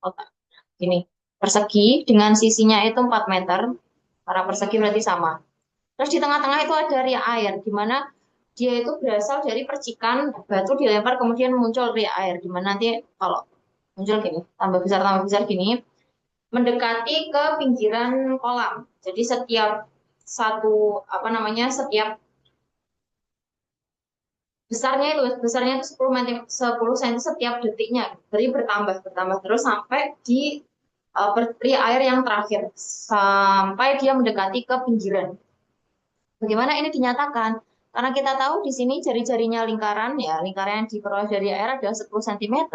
kotak. Gini, persegi dengan sisinya itu 4 meter, karena persegi berarti sama. Terus di tengah-tengah itu ada ria air, di mana dia itu berasal dari percikan batu dilempar kemudian muncul ria air. Di mana nanti kalau muncul gini, tambah besar gini, mendekati ke pinggiran kolam. Jadi setiap satu apa namanya setiap besarnya itu 10 cm 10 cm setiap detiknya. Jadi bertambah bertambah terus sampai di peri air yang terakhir sampai dia mendekati ke pinggiran. Bagaimana ini dinyatakan? Karena kita tahu di sini jari-jarinya lingkaran ya, lingkaran yang diperoleh dari air adalah 10 cm,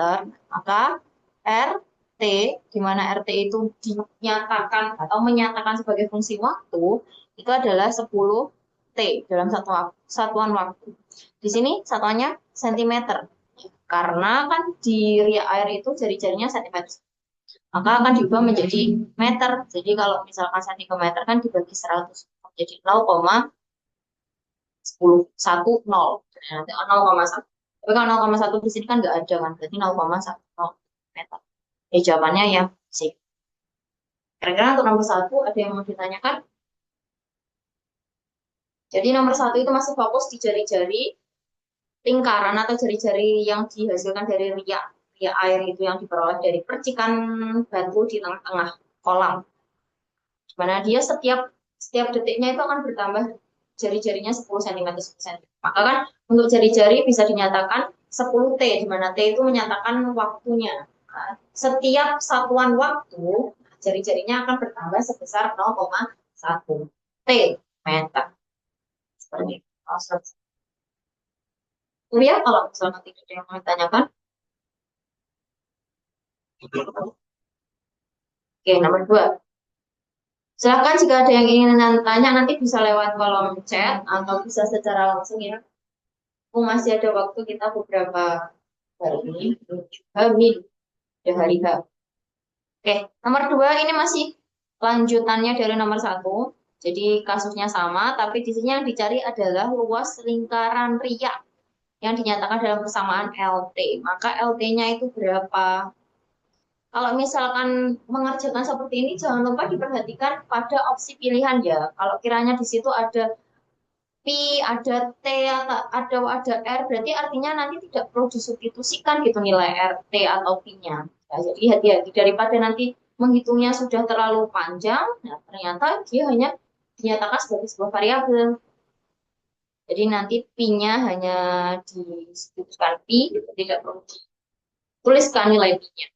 maka RT di mana RT itu dinyatakan atau menyatakan sebagai fungsi waktu itu adalah 10 T dalam satuan waktu. Di sini satuannya sentimeter. Karena kan di ria air itu jari-jarinya sentimeter. Maka akan diubah menjadi meter. Jadi kalau misalkan sentimeter kan dibagi 100. Jadi 0,10 nanti 0,1. Tapi kalau 0,1 di sini kan nggak ada kan. Berarti 0,10 meter. Jawabannya ya sih. Kira-kira untuk nomor satu ada yang mau ditanyakan? Jadi nomor satu itu masih fokus di jari-jari lingkaran atau jari-jari yang dihasilkan dari ria air itu yang diperoleh dari percikan batu di tengah-tengah kolam. Dimana dia setiap detiknya itu akan bertambah jari-jarinya 10 cm 10 cm. Maka kan untuk jari-jari bisa dinyatakan 10 T, di mana T itu menyatakan waktunya. Nah, setiap satuan waktu jari-jarinya akan bertambah sebesar 0,1 T meter. Seperti itu. Lihat kalau misalnya tidak ada yang mau ditanyakan. Oke, nomor 2. Silakan jika ada yang ingin tanya nanti bisa lewat kolom chat atau bisa secara langsung ya. Aku masih ada waktu kita beberapa hari ini, ya hari H. Oke, nomor 2 ini masih lanjutannya dari nomor satu. Jadi kasusnya sama, tapi di sini yang dicari adalah luas lingkaran ria yang dinyatakan dalam persamaan LT. Maka LT-nya itu berapa? Kalau misalkan mengerjakan seperti ini, jangan lupa diperhatikan pada opsi pilihan ya. Kalau kiranya di situ ada Pi, ada T, ada R, berarti artinya nanti tidak perlu disubstitusikan gitu nilai R, T, atau Pi-nya. Ya, jadi hati-hati daripada nanti menghitungnya sudah terlalu panjang, nah ternyata dia hanya dinyatakan sebagai sebuah variabel. Jadi nanti Pi-nya hanya disebutkan Pi, tidak perlu dituliskan nilai Pi-nya.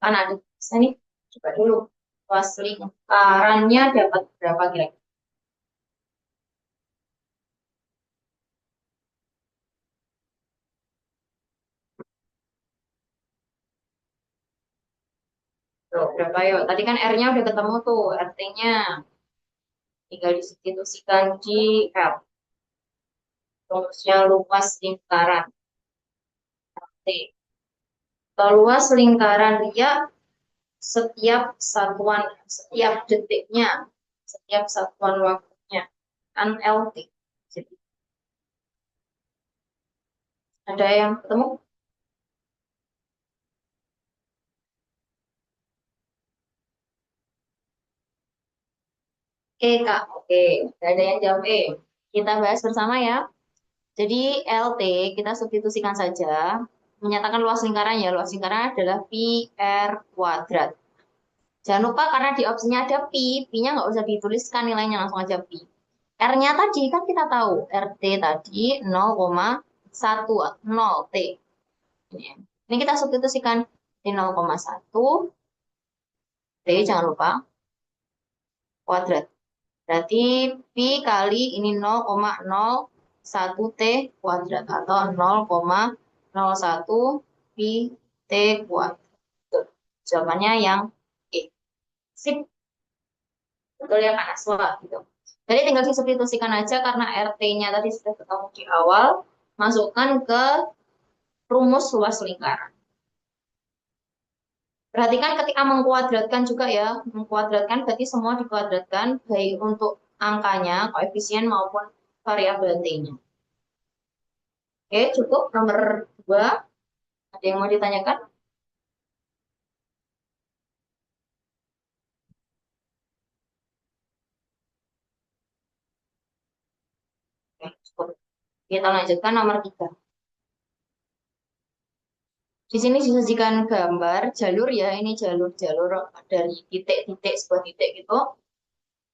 Kan ada bisa nih, coba dulu. Luas lingkarannya dapat berapa kira-kira? Tuh, berapa yuk? Tadi kan R-nya udah ketemu tuh, RT-nya. Tinggal disubstitusikan di L. Rumusnya luas lingkaran T. Kalau luas lingkaran dia setiap detiknya, setiap satuan waktunya kan LT. Jadi ada yang ketemu? Oke Kak, oke. Gak ada yang jawab E. Kita bahas bersama ya. Jadi LT kita substitusikan saja. Menyatakan luas lingkaran ya. Luas lingkaran adalah pi R kuadrat. Jangan lupa karena di opsinya ada pi, pi-nya nggak usah dituliskan nilainya langsung aja pi. R-nya tadi kan kita tahu, RT tadi 0,1 0 T. Ini kita substitusikan di 0,1 T, jangan lupa, kuadrat. Berarti pi kali ini 0,01 T kuadrat atau 0,01 pi T kuadrat. Jawabannya yang E. Sip. Betul ya Kak Naswa gitu. Jadi tinggal disubstitusikan aja karena RT-nya tadi sudah ketemu di awal, masukkan ke rumus luas lingkaran. Perhatikan ketika mengkuadratkan juga ya, mengkuadratkan berarti semua dikuadratkan baik untuk angkanya, koefisien maupun variabel T-nya. Oke, cukup nomor 2. Ada yang mau ditanyakan? Kita lanjutkan nomor 3. Di sini disajikan gambar jalur ya, ini jalur-jalur dari titik-titik, sebuah titik gitu.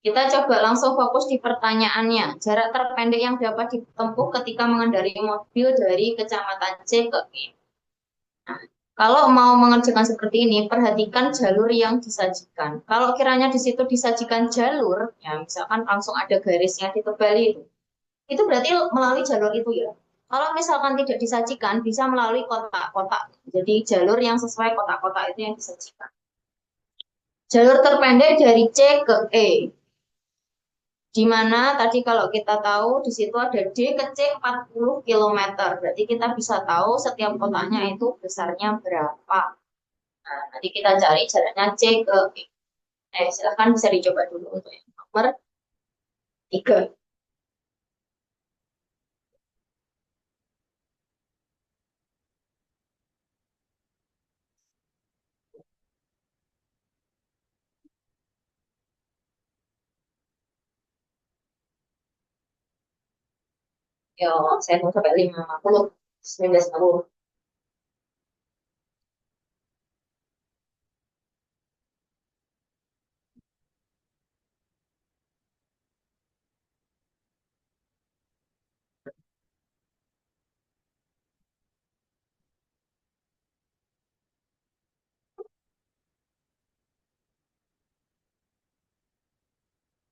Kita coba langsung fokus di pertanyaannya. Jarak terpendek yang dapat ditempuh ketika mengendarai mobil dari kecamatan C ke E. Nah, kalau mau mengerjakan seperti ini, perhatikan jalur yang disajikan. Kalau kiranya di situ disajikan jalur, ya misalkan langsung ada garisnya ditebali itu berarti melalui jalur itu ya. Kalau misalkan tidak disajikan, bisa melalui kotak-kotak. Jadi jalur yang sesuai kotak-kotak itu yang disajikan. Jalur terpendek dari C ke E. Di mana tadi kalau kita tahu di situ ada D ke C 40 km. Berarti kita bisa tahu setiap kotaknya itu besarnya berapa. Nah, nanti kita cari jaraknya C ke E. Silahkan bisa dicoba dulu untuk yang nomor 3. Ya, saya mau sampai 50, 1950.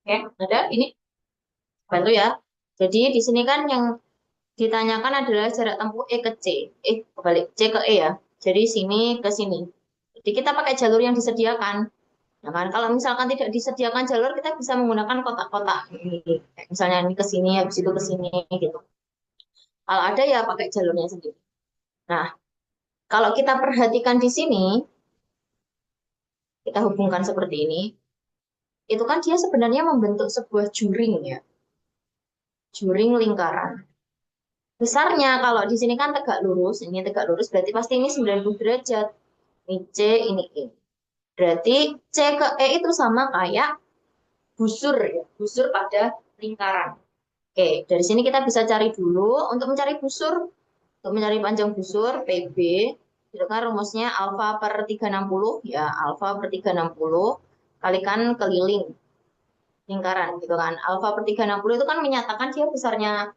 Oke, ada ini bantu ya. Jadi di sini kan yang ditanyakan adalah jarak tempuh E ke C. Kebalik, C ke E ya. Jadi sini ke sini. Jadi kita pakai jalur yang disediakan. Nah kan, kalau misalkan tidak disediakan jalur, kita bisa menggunakan kotak-kotak. Kayak misalnya ini ke sini, habis itu ke sini gitu. Kalau ada ya pakai jalurnya sendiri. Nah, kalau kita perhatikan di sini, kita hubungkan seperti ini, itu kan dia sebenarnya membentuk sebuah juring ya, juring lingkaran. Besarnya kalau di sini kan tegak lurus, ini tegak lurus berarti pasti ini 90 derajat. Ini C, ini E. Berarti C ke E itu sama kayak busur ya, busur pada lingkaran. Oke, dari sini kita bisa cari dulu untuk mencari busur, untuk mencari panjang busur PB, itu kan rumusnya alfa per 360 ya, alfa per 360 kalikan keliling lingkaran gitu kan. Alfa per 360 itu kan menyatakan dia besarnya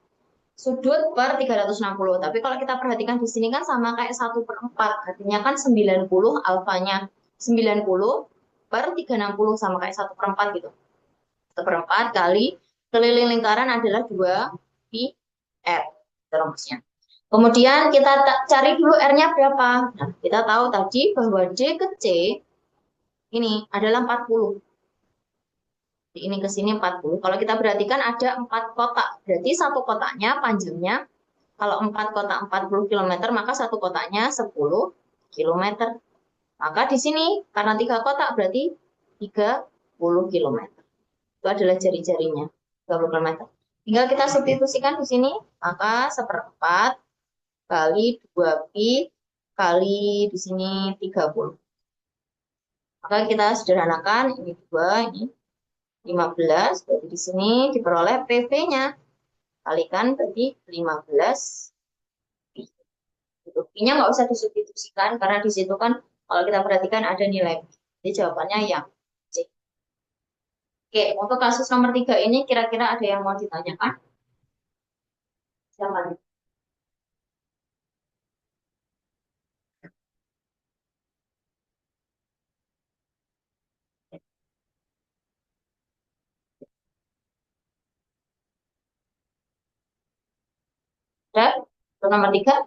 sudut per 360. Tapi kalau kita perhatikan di sini kan sama kayak 1/4. Artinya kan 90 alfanya 90 per 360 sama kayak 1/4 gitu. 1/4 kali keliling lingkaran adalah 2 pi r. Itu rumusnya. Kemudian kita cari dulu R-nya berapa. Nah, kita tahu tadi bahwa D ke C ini adalah 40. Ini ke sini 40. Kalau kita perhatikan ada 4 kotak. Berarti satu kotaknya panjangnya, kalau 4 kotak 40 km, maka satu kotaknya 10 km. Maka di sini, karena 3 kotak berarti 30 km. Itu adalah jari-jarinya, 30 km. Tinggal kita substitusikan di sini, maka 1/4 kali 2pi kali di sini 30. Maka kita sederhanakan, ini 2, ini 15, berarti di sini diperoleh PV-nya. Kalikan berarti 15 pi. Gitu. Pi-nya nggak usah disubstitusikan, karena di situ kan kalau kita perhatikan ada nilai pi. Jadi jawabannya yang C. Oke, untuk kasus nomor 3 ini kira-kira ada yang mau ditanyakan? Silakan. Ada? Untuk nomor 3,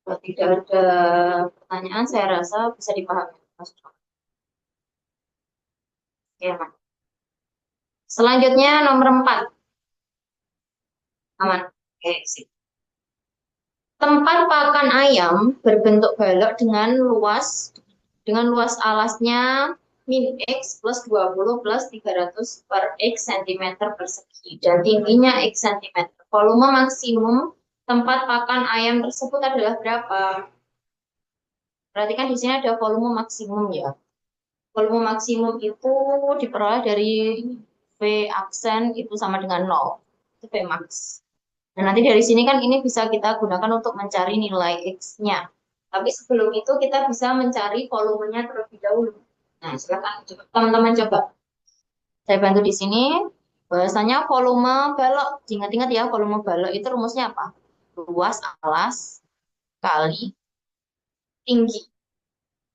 kalau tidak ada pertanyaan, saya rasa bisa dipahami. Oke, aman. Selanjutnya nomor 4. Aman. Oke, sip. Tempat pakan ayam berbentuk balok dengan luas alasnya min X plus 20 plus 300 per X cm persegi dan tingginya X cm. Volume maksimum tempat pakan ayam tersebut adalah berapa? Berarti kan di sini ada volume maksimum ya. Volume maksimum itu diperoleh dari V aksen itu sama dengan 0. Itu V max. Nah, nanti dari sini kan ini bisa kita gunakan untuk mencari nilai X-nya. Tapi sebelum itu kita bisa mencari volumenya terlebih dahulu. Nah, silakan teman-teman coba. Saya bantu di sini. Bahasanya volume balok. Ingat-ingat ya, volume balok itu rumusnya apa? Luas alas kali tinggi.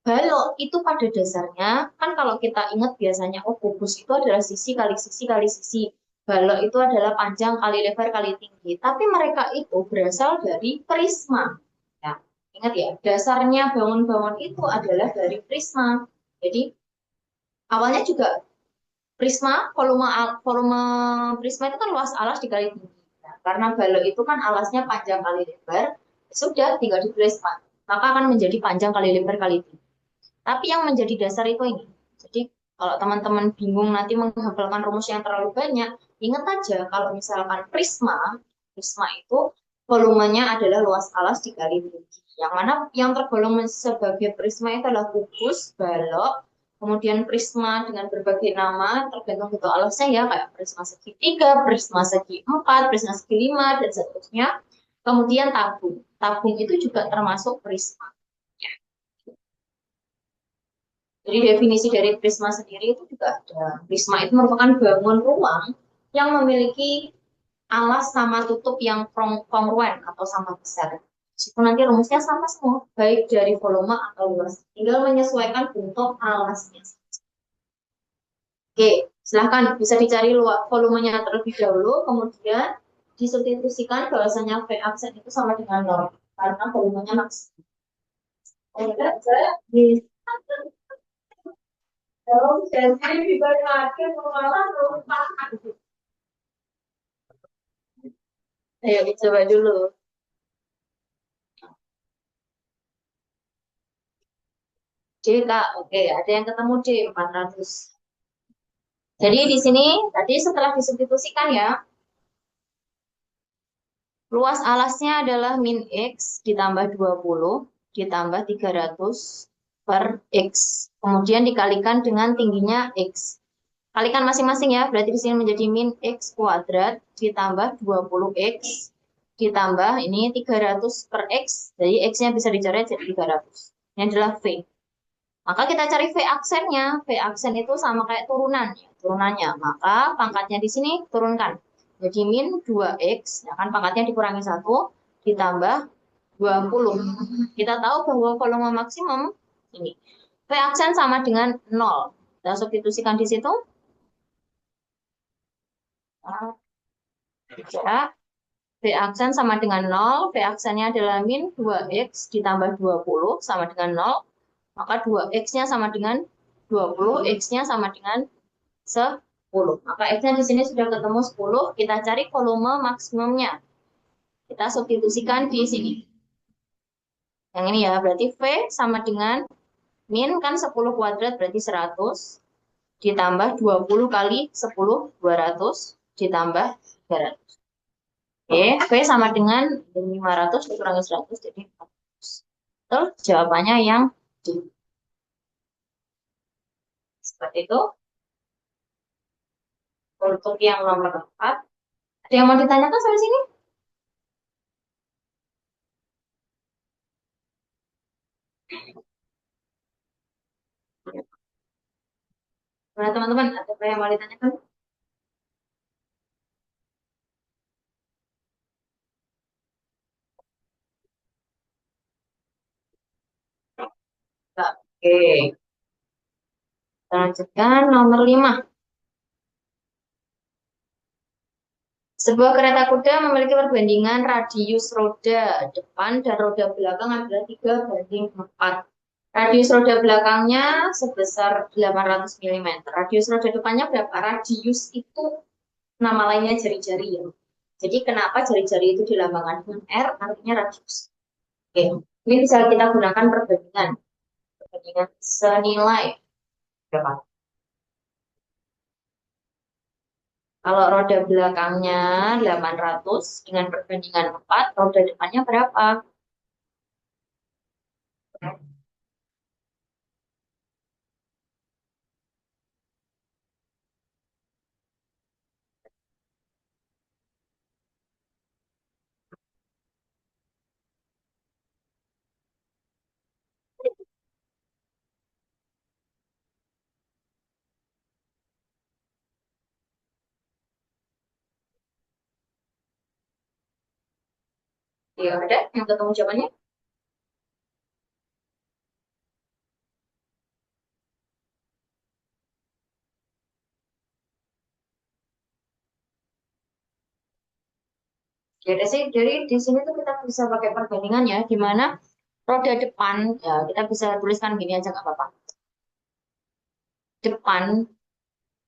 Balok itu pada dasarnya, kan kalau kita ingat biasanya, oh kubus itu adalah sisi kali sisi kali sisi. Balok itu adalah panjang kali lebar kali tinggi. Tapi mereka itu berasal dari prisma. Ya, ingat ya, dasarnya bangun-bangun itu adalah dari prisma. Jadi awalnya juga prisma, volume prisma itu kan luas alas dikali tinggi. Nah, karena balok itu kan alasnya panjang kali lebar, sudah tinggal di prisma. Maka akan menjadi panjang kali lebar kali tinggi. Tapi yang menjadi dasar itu ini. Jadi kalau teman-teman bingung nanti menghafalkan rumus yang terlalu banyak, ingat aja kalau misalkan prisma, prisma itu volumenya adalah luas alas dikali tinggi. Yang mana yang tergolong sebagai prisma itu adalah kubus, balok, kemudian prisma dengan berbagai nama tergantung bentuk alasnya ya, kayak prisma segitiga, prisma segi 4, prisma segi 5, dan seterusnya. Kemudian tabung. Tabung itu juga termasuk prisma. Jadi definisi dari prisma sendiri itu juga ada. Prisma itu merupakan bangun ruang yang memiliki alas sama tutup yang kongruen atau sama besar. Itu nanti rumusnya sama semua, baik dari volume atau luas. Tinggal menyesuaikan bentuk alasnya. Oke, silahkan bisa dicari volumenya terlebih dahulu, kemudian disubstitusikan bahwasanya V aksen itu sama dengan 0 karena volumenya maksimal. Enggak, saya di dalam sesi dibayarkan malah lupa. Ayo dicoba dulu. D, Kak. Oke, ada yang ketemu D, 400. Jadi di sini tadi setelah disubstitusikan ya, luas alasnya adalah min X ditambah 20 ditambah 300 per X. Kemudian dikalikan dengan tingginya X. Kalikan masing-masing ya, berarti di sini menjadi min X kuadrat ditambah 20X ditambah ini 300 per X. Jadi X-nya bisa dicoret jadi 300. Ini adalah V. Maka kita cari V aksennya. V aksen itu sama kayak turunan, ya, turunannya. Maka pangkatnya di sini turunkan. Jadi min 2X, ya kan pangkatnya dikurangi 1, ditambah 20. Kita tahu bahwa volume maksimum ini. V aksen sama dengan 0. Kita substitusikan di situ. Ya, V aksen sama dengan 0. V aksennya adalah min 2X ditambah 20 sama dengan 0. Maka 2X-nya sama dengan 20, X-nya sama dengan 10. Maka X-nya di sini sudah ketemu 10. Kita cari volume maksimumnya. Kita substitusikan di sini. Yang ini ya, berarti V sama dengan min kan 10 kuadrat berarti 100. Ditambah 20 kali 10, 200. Ditambah 300. Oke, V sama dengan 500 dikurangi 100 jadi 400. Betul, jawabannya yang D. Seperti itu. Untuk yang nomor 4. Ada yang mau ditanyakan sampai sini? Mana teman-teman? Ada yang mau ditanyakan? Oke. Kita lanjutkan nomor 5. Sebuah kereta kuda memiliki perbandingan radius roda depan dan roda belakang adalah 3:4. Radius roda belakangnya sebesar 800 mm. Radius roda depannya berapa? Radius itu nama lainnya jari-jari ya. Jadi kenapa jari-jari itu dilambangkan dengan R? Artinya radius. Oke. Ini bisa kita gunakan perbandingan. Perbandingan senilai berapa? Kalau roda belakangnya 800 dengan perbandingan 4, roda depannya berapa? Ya, ada yang ketemu jawabannya. Jadi sih, jadi di sini tuh kita bisa pakai perbandingan ya, di mana roda depan, ya kita bisa tuliskan gini aja nggak apa-apa. Depan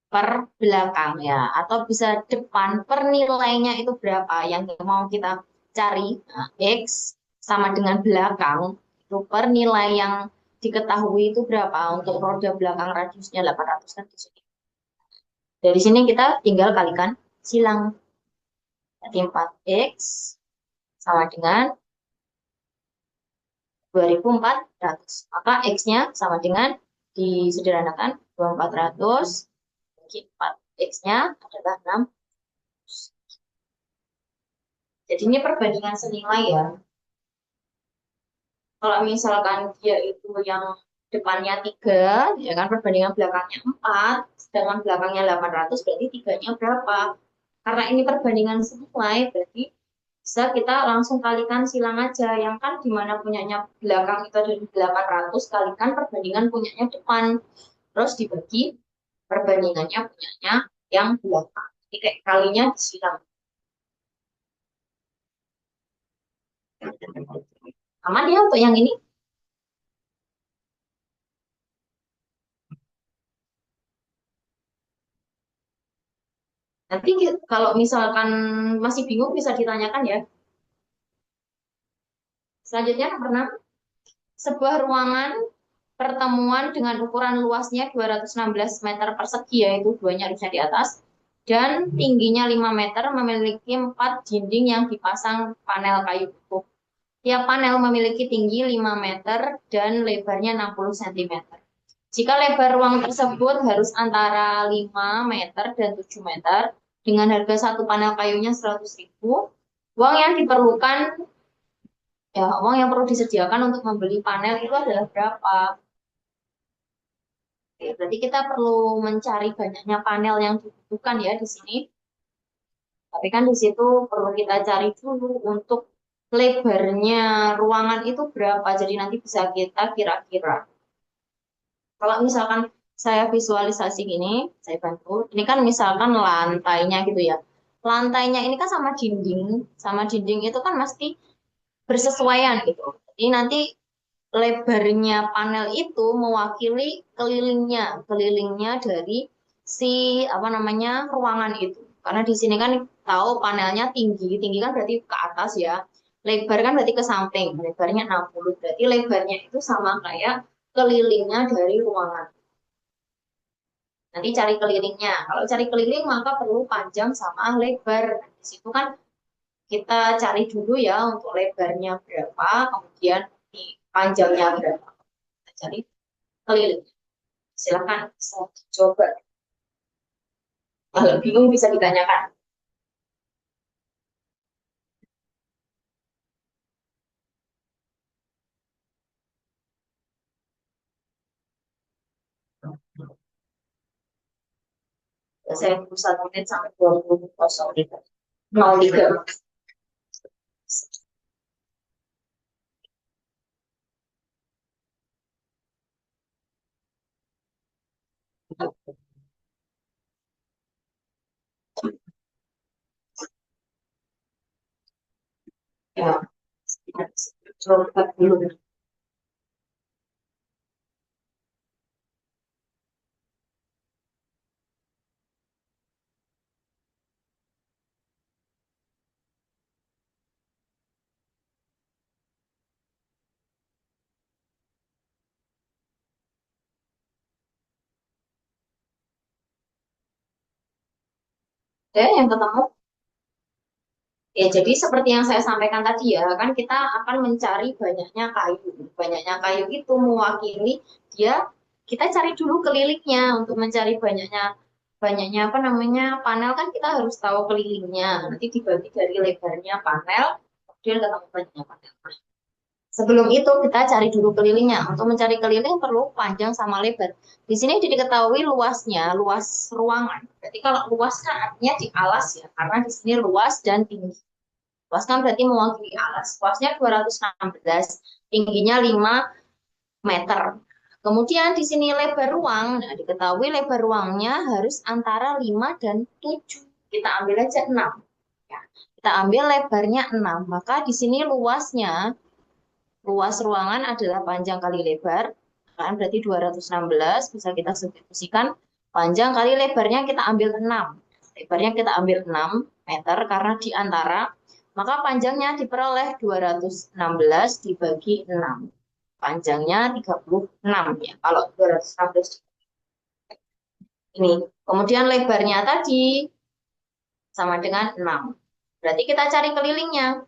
per belakang ya, atau bisa depan per nilainya itu berapa yang mau kita cari. Nah, X sama dengan belakang itu per nilai yang diketahui itu berapa untuk roda belakang radiusnya 800 kan di sini. Dari sini kita tinggal kalikan silang. Jadi 4X sama dengan 2400. Maka X-nya sama dengan disederhanakan 2400 bagi 4. X-nya adalah 6. Jadi ini perbandingan senilai ya. Kalau misalkan dia itu yang depannya 3, ya kan perbandingan belakangnya 4, sedangkan belakangnya 800, berarti tiganya berapa? Karena ini perbandingan senilai, berarti bisa kita langsung kalikan silang aja. Yang kan dimana punyanya belakang itu ada di 800, kalikan perbandingan punyanya depan. Terus dibagi perbandingannya punyanya yang belakang. Jadi kayak kalinya disilang. Aman ya untuk yang ini? Nanti kalau misalkan masih bingung bisa ditanyakan ya. Selanjutnya nomor 6. Sebuah ruangan pertemuan dengan ukuran luasnya 216 meter persegi, yaitu duanya harusnya di atas, dan tingginya 5 meter, memiliki 4 dinding yang dipasang panel kayu utuh. Tiap panel memiliki tinggi 5 meter dan lebarnya 60 cm. Jika lebar ruang tersebut harus antara 5 meter dan 7 meter, dengan harga satu panel kayunya 100.000, uang yang diperlukan, ya uang yang perlu disediakan untuk membeli panel itu adalah berapa? Oke, berarti kita perlu mencari banyaknya panel yang dibutuhkan ya di sini. Tapi kan di situ perlu kita cari dulu untuk lebarnya ruangan itu berapa. Jadi nanti bisa kita kira-kira. Kalau misalkan saya visualisasi gini, saya bantu. Ini kan misalkan lantainya gitu ya. Lantainya ini kan sama dinding itu kan mesti bersesuaian gitu. Jadi nanti lebarnya panel itu mewakili kelilingnya dari si apa namanya ruangan itu. Karena di sini kan tahu panelnya tinggi kan berarti ke atas ya. Lebar kan berarti ke samping, lebarnya 60. Berarti lebarnya itu sama kayak kelilingnya dari ruangan. Nanti cari kelilingnya. Kalau cari keliling maka perlu panjang sama lebar. Nah, di situ kan kita cari dulu ya untuk lebarnya berapa, kemudian di panjangnya berapa. Kita cari keliling. Silakan bisa dicoba. Kalau bingung bisa ditanyakan. Saya tunggu 1 menit sampai 20 kosong gitu. 03. Ya, coba dulu. Oke, yang ketemu. Ya, jadi seperti yang saya sampaikan tadi ya, kan kita akan mencari banyaknya kayu. Banyaknya kayu itu mewakili dia, kita cari dulu kelilingnya untuk mencari banyaknya banyaknya apa namanya panel kan kita harus tahu kelilingnya. Nanti dibagi dari lebarnya panel, kemudian ketemu banyaknya panel. Nah, sebelum itu kita cari dulu kelilingnya. Untuk mencari keliling perlu panjang sama lebar. Di sini diketahui luasnya, luas ruangan. Berarti kalau luas kan artinya di alas ya, karena di sini luas dan tinggi. Luas kan berarti mewakili alas. Luasnya 216, tingginya 5 meter. Kemudian di sini lebar ruang, nah diketahui lebar ruangnya harus antara 5 dan 7. Kita ambil aja 6. Ya, kita ambil lebarnya 6. Maka di sini luas ruangan adalah panjang kali lebar. Kan berarti 216, bisa kita substitusikan. Panjang kali lebarnya kita ambil 6. Lebarnya kita ambil 6 meter karena di antara. Maka panjangnya diperoleh 216 dibagi 6. Panjangnya 36 ya. Kalau 216 ini. Kemudian lebarnya tadi sama dengan 6. Berarti kita cari kelilingnya.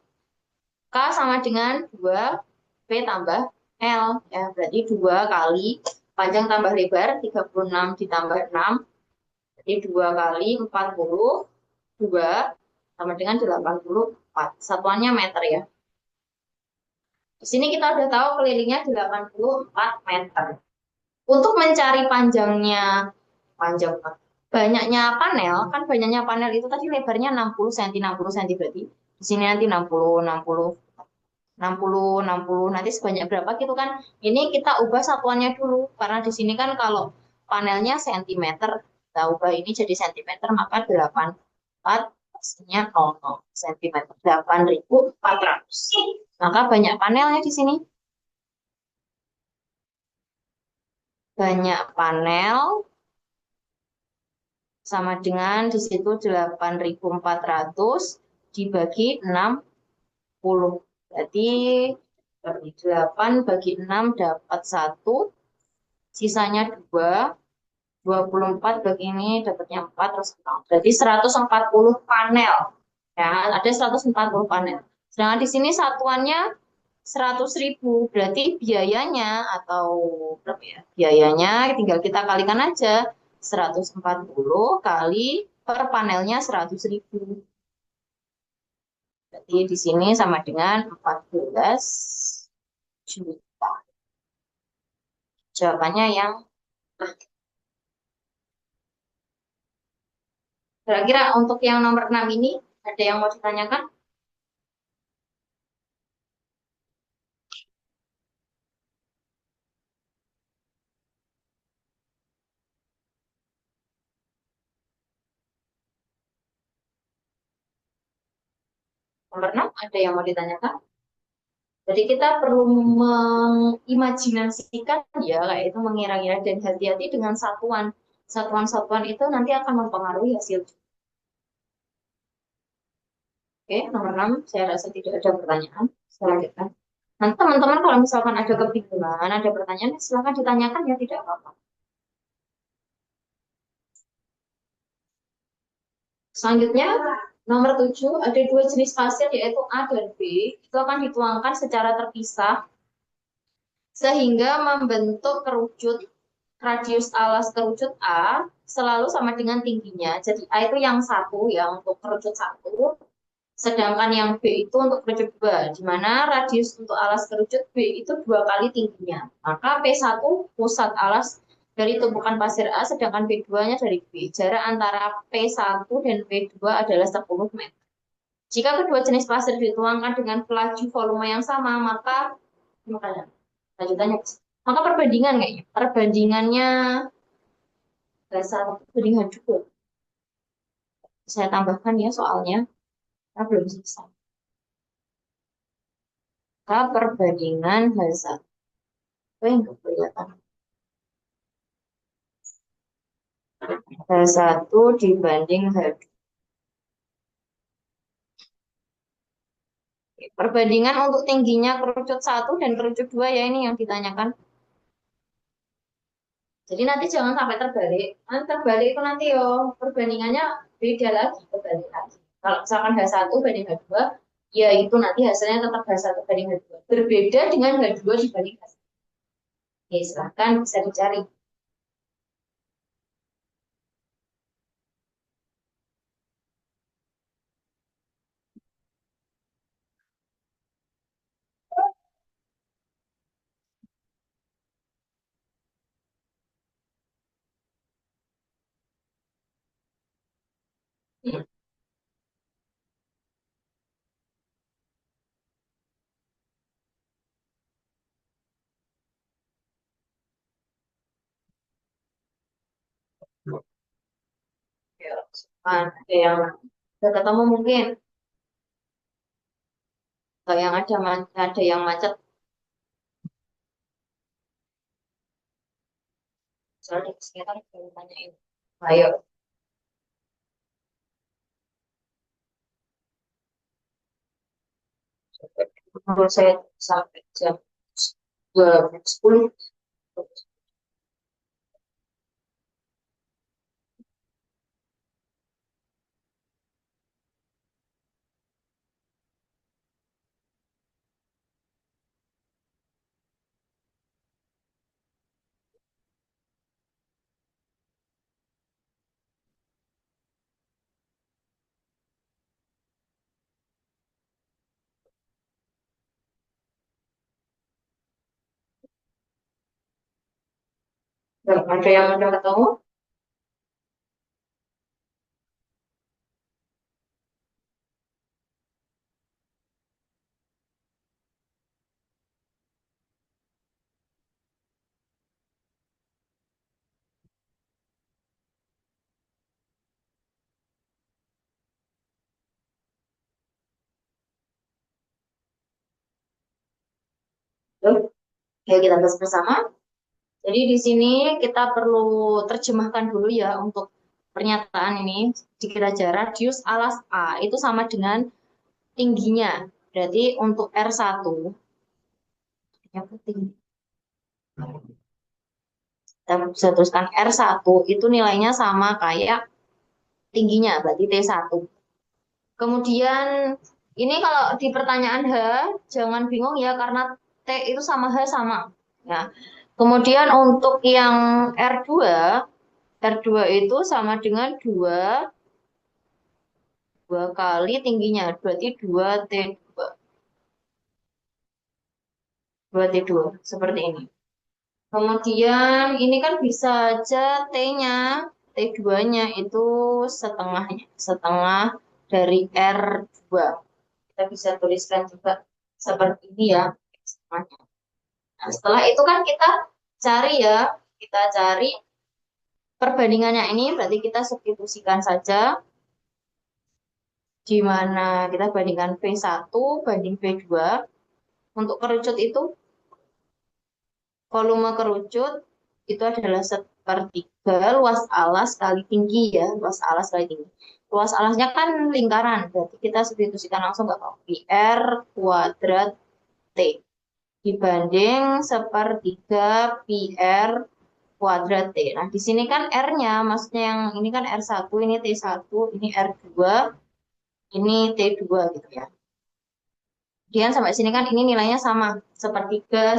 K sama dengan 2P tambah L. Ya, berarti 2 kali panjang tambah lebar 36 ditambah 6. Jadi 2 kali 42 sama dengan 84. Satuannya meter ya. Di sini kita udah tahu kelilingnya 84 meter. Untuk mencari panjang banyaknya panel, kan banyaknya panel itu tadi lebarnya 60 cm, 60 cm berarti. Di sini nanti 60, 60, 60, 60, nanti sebanyak berapa gitu kan. Ini kita ubah satuannya dulu, karena di sini kan kalau panelnya sentimeter, kita ubah ini jadi sentimeter, maka 84 pastinya 00 cm, 8.400. Maka banyak panelnya di sini. Banyak panel sama dengan di situ 8.400 dibagi 60. Berarti 8 bagi 6 dapat 1, sisanya 2, 24 bagi ini dapatnya 4, terus 0. Berarti 140 panel. Ya, ada 140 panel. Sedangkan di sini satuannya 100.000. Berarti biayanya atau berapa ya? Biayanya tinggal kita kalikan aja. 140 kali per panelnya 100.000. Berarti di sini sama dengan 14 juta. Jawabannya yang kira-kira untuk yang nomor 6 ini ada yang mau ditanyakan? Nomor 6 ada yang mau ditanyakan? Jadi kita perlu mengimajinasikan ya, kayak itu mengira-ngira dan hati-hati dengan satuan. Satuan-satuan itu nanti akan mempengaruhi hasil. Oke, nomor 6 saya rasa tidak ada pertanyaan. Saya lanjutkan. Nanti teman-teman kalau misalkan ada kebingungan, ada pertanyaan, silakan ditanyakan ya, tidak apa-apa. Selanjutnya, nomor 7, ada dua jenis pasir yaitu A dan B. Itu akan dituangkan secara terpisah sehingga membentuk kerucut. Radius alas kerucut A selalu sama dengan tingginya. Jadi A itu yang satu, yang untuk kerucut satu. Sedangkan yang B itu untuk kerucut dua, di mana radius untuk alas kerucut B itu 2 kali tingginya. Maka P1 pusat alas dari tumpukan pasir A, sedangkan P2-nya dari B. Jarak antara P1 dan P2 adalah 10 meter. Jika kedua jenis pasir dituangkan dengan pelaju volume yang sama, maka lanjutannya. Maka perbandingan kayaknya. Perbandingannya dasar perbandingan juga. Saya tambahkan ya soalnya. Kita belum selesai. Maka perbandingan H1. Apa yang kelihatan? H1 dibanding H2. Perbandingan untuk tingginya kerucut 1 dan kerucut 2 ya, ini yang ditanyakan. Jadi nanti jangan sampai terbalik. Nanti terbalik itu nanti yo perbandingannya beda lagi, terbalik lagi. Kalau misalkan H1 banding H2, ya itu nanti hasilnya tetap H1 banding H2. Berbeda dengan H2 dibanding H1. Oke, silahkan bisa dicari. Ya, ada yang udah ketemu mungkin, atau yang ada yang macet. Soalnya di sini kan tanyain. Ayo, menurut saya sampai jam 10. Ada yang udah ketemu. Tuh, ya kita bahas bersama. Jadi di sini kita perlu terjemahkan dulu ya untuk pernyataan ini. Dikira aja radius alas A itu sama dengan tingginya. Berarti untuk R1, yang penting kita bisa tuliskan R1 itu nilainya sama kayak tingginya, berarti T1. Kemudian ini kalau di pertanyaan H, jangan bingung ya karena T itu sama H sama. Ya. Kemudian untuk yang R2 itu sama dengan 2 kali tingginya, berarti 2T2. 2T2, seperti ini. Kemudian ini kan bisa aja T-nya, T2-nya itu setengahnya, setengah dari R2. Kita bisa tuliskan juga seperti ini ya. Nah, setelah itu kan kita cari ya, kita cari perbandingannya ini, berarti kita substitusikan saja di mana kita bandingkan V1 banding V2. Untuk kerucut itu, volume kerucut itu adalah sepertiga luas alas kali tinggi ya, luas alas kali tinggi. Luas alasnya kan lingkaran, berarti kita substitusikan langsung nggak apa-apa. PR kuadrat T dibanding sepertiga PR kuadrat T. Nah, di sini kan R-nya, maksudnya yang ini kan R1, ini T1, ini R2, ini T2 gitu ya. Kemudian sampai sini kan ini nilainya sama. Sepertiga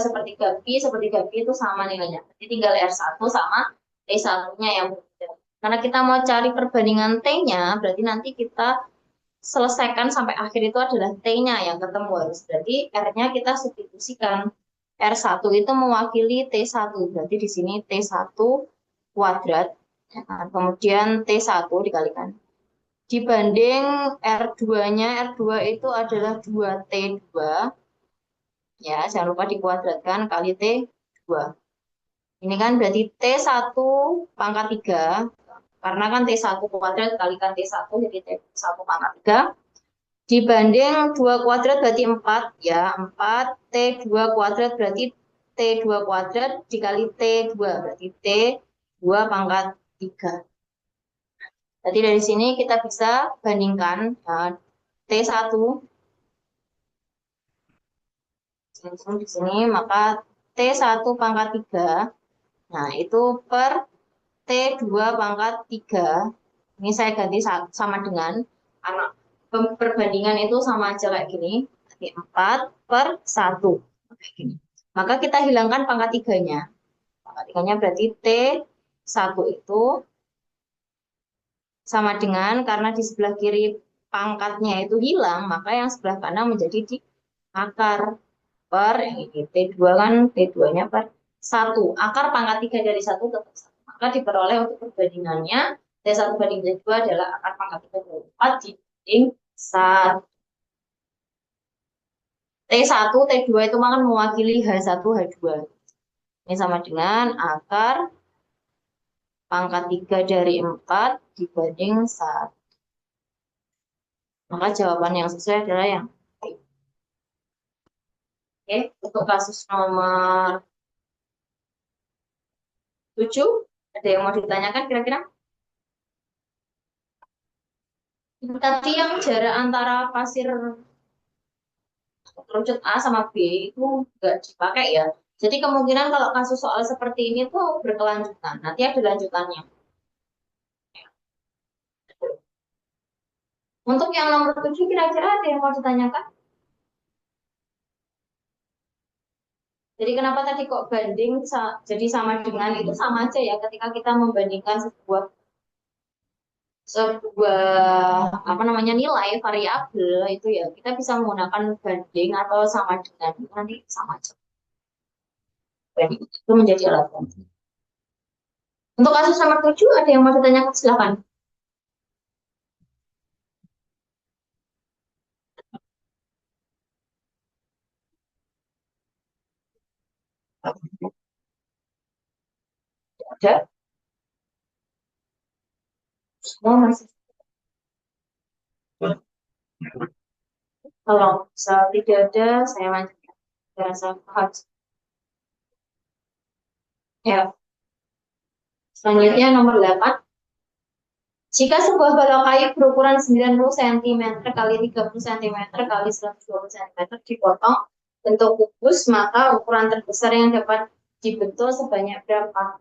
pi itu sama nilainya. Jadi tinggal R1 sama T1-nya yang berbeda. Karena kita mau cari perbandingan T-nya, berarti nanti kita selesaikan sampai akhir itu adalah T-nya yang ketemu harus. Berarti R-nya kita substitusikan. R1 itu mewakili T1. Berarti di sini T1 kuadrat. Nah, kemudian T1 dikalikan dibanding R2-nya, R2 itu adalah 2T2, ya jangan lupa dikuadratkan kali T2. Ini kan berarti T1 pangkat 3, karena kan T1 kuadrat kalikan T1, jadi T1 pangkat 3, dibanding 2 kuadrat berarti 4, ya 4, T2 kuadrat berarti T2 kuadrat dikali T2, berarti T2 pangkat 3. Jadi dari sini kita bisa bandingkan T1 langsung di sini, maka T1 pangkat 3, nah itu per T2 pangkat 3, ini saya ganti sama dengan, karena perbandingan itu sama aja kayak gini, jadi 4 per 1, kayak gini. Maka kita hilangkan pangkat 3-nya. Pangkat 3-nya berarti T1 itu sama dengan, karena di sebelah kiri pangkatnya itu hilang, maka yang sebelah kanan menjadi di akar. Per ini T2 kan T2-nya per 1. Akar pangkat 3 dari 1 tetap 1. Maka diperoleh untuk perbandingannya T1 banding T2 adalah akar pangkat 3 dari 4 dibanding 1. T1, T2 itu akan mewakili H1, H2. Ini sama dengan akar pangkat 3 dari 4 dibanding 1. Maka jawaban yang sesuai adalah yang A. Oke, untuk kasus nomor 7, ada yang mau ditanyakan kira-kira? Tadi yang jarak antara pasir kerucut A sama B itu nggak dipakai ya. Jadi kemungkinan kalau kasus soal seperti ini tuh berkelanjutan. Nanti ada lanjutannya. Untuk yang nomor 7 kira-kira ada yang mau ditanyakan? Jadi kenapa tadi kok banding jadi sama dengan itu sama aja ya ketika kita membandingkan sebuah sebuah apa namanya nilai variabel itu ya kita bisa menggunakan banding atau sama dengan itu nanti sama aja. Banding itu menjadi alat banding. Untuk kasus nomor 7 ada yang mau ditanyakan silakan. Ada? Semua masih. Kalau misal tidak ada, saya lanjutkan. Saya rasa paham. Ya, selanjutnya nomor 8. Jika sebuah balok kayu berukuran 90 cm kali 30 cm kali 120 cm dipotong bentuk kubus, maka ukuran terbesar yang dapat dibentuk sebanyak berapa?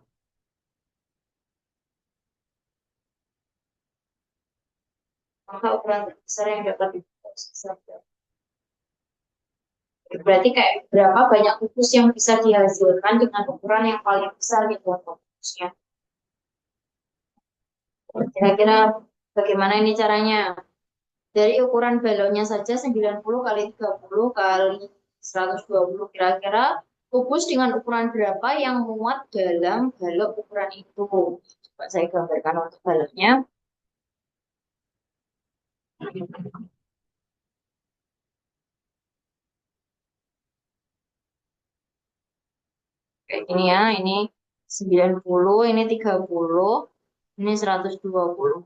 Maka ukuran terbesar yang dapat dibentuk sebesar berapa? Berarti kayak berapa banyak kubus yang bisa dihasilkan dengan ukuran yang paling besar gitu untuk kubusnya. Kira-kira bagaimana ini caranya? Dari ukuran balonnya saja 90 kali 30 kali 120 kira-kira kubus dengan ukuran berapa yang muat dalam balok ukuran itu. Coba saya gambarkan untuk baloknya. Kayak gini ya, ini 90, ini 30, ini 120.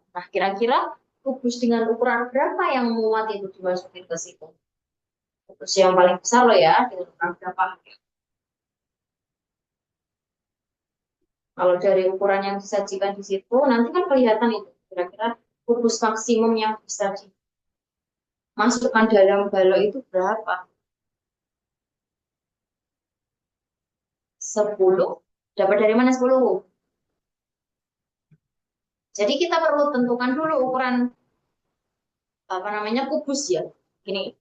Nah, kira-kira kubus dengan ukuran berapa yang muat itu dimasukin ke situ? Kubus yang paling besar loh ya, dengan ukuran berapa? Kalau dari ukuran yang disajikan di situ, nanti kan kelihatan itu kira-kira kubus maksimum yang bisa dimasukkan dalam balok itu berapa? 10. Dapat dari mana 10? Jadi kita perlu tentukan dulu ukuran apa namanya kubus ya. Gini.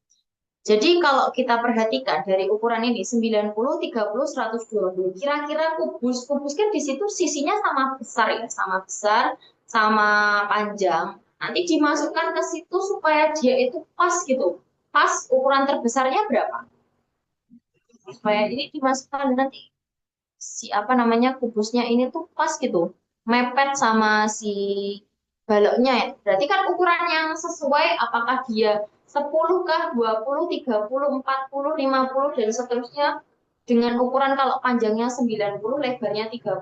Jadi kalau kita perhatikan dari ukuran ini 90, 30, 120. Kira-kira kubus kan di situ sisinya sama besar ya, sama besar, sama panjang. Nanti dimasukkan ke situ supaya dia itu pas gitu. Pas ukuran terbesarnya berapa? Supaya ini dimasukkan nanti si apa namanya kubusnya ini tuh pas gitu. Mepet sama si baloknya ya. Berarti kan ukuran yang sesuai apakah dia 10 kah, 20, 30, 40, 50 dan seterusnya dengan ukuran kalau panjangnya 90, lebarnya 30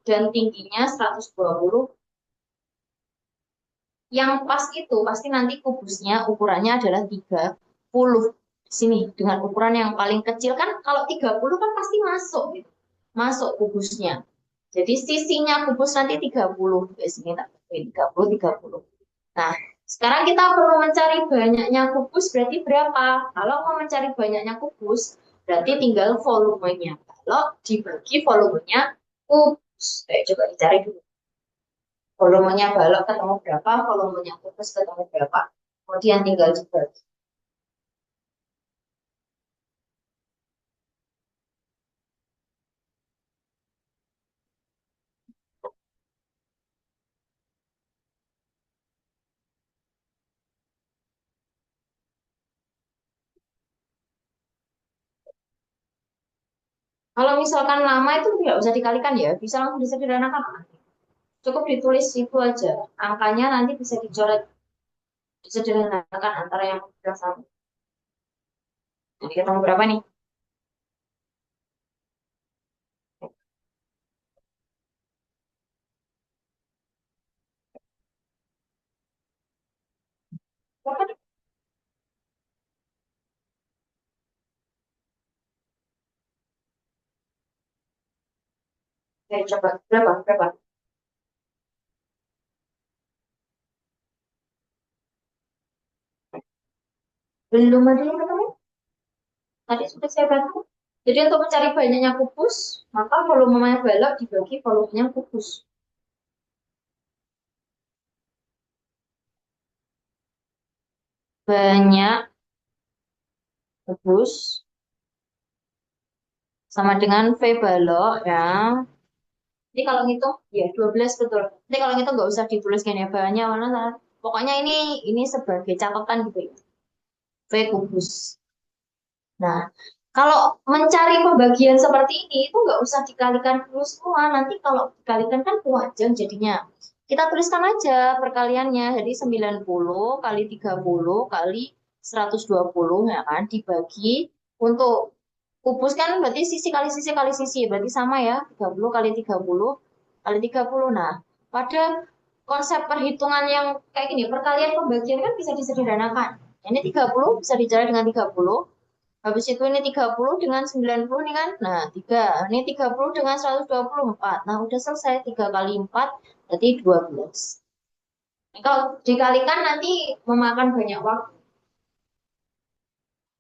dan tingginya 120. Yang pas itu pasti nanti kubusnya ukurannya adalah 30. Di sini dengan ukuran yang paling kecil kan kalau 30 kan pasti masuk gitu. Masuk kubusnya. Jadi sisinya kubus nanti 30. Di sini tak 30, 30. Nah, sekarang kita perlu mencari banyaknya kubus berarti berapa? Kalau mau mencari banyaknya kubus, berarti tinggal volumenya. Kalau dibagi volumenya kubus. Coba dicari dulu. Volumenya balok ketemu berapa, volumenya kubus ketemu berapa. Kemudian tinggal dibagi. Kalau misalkan lama itu nggak usah dikalikan ya, bisa langsung disederhanakan. Cukup ditulis itu aja. Angkanya nanti bisa dicoret, disederhanakan antara yang mudah sama. Jadi ketemu berapa nih? Oke, coba berapa? Berapa? Belum ada yang ketemu. Tadi sudah saya bantu. Jadi untuk mencari banyaknya kubus, maka volumenya balok dibagi volumenya kubus. Banyak kubus sama dengan V balok ya. Jadi kalau ngitung, ya 12 betul. Nanti kalau ngitung nggak usah ditulis gini banyak mana. Pokoknya ini sebagai catatan gitu ya. V kubus. Nah, kalau mencari pembagian seperti ini itu nggak usah dikalikan dulu semua. Nanti kalau dikalikan kan kewajan jadinya. Kita tuliskan aja perkaliannya. Jadi 90 kali 30 kali 120 ya kan dibagi untuk kubus kan berarti sisi kali sisi kali sisi. Berarti sama ya 30 kali 30 kali 30. Nah, pada konsep perhitungan yang kayak gini, perkalian pembagian kan bisa disederhanakan. Ini 30 bisa dicari dengan 30. Habis itu ini 30 dengan 90 nih kan. Nah, 3. Ini 30 dengan 124. Nah, udah selesai. 3 kali 4 berarti 12. Nah, kalau dikalikan nanti memakan banyak waktu.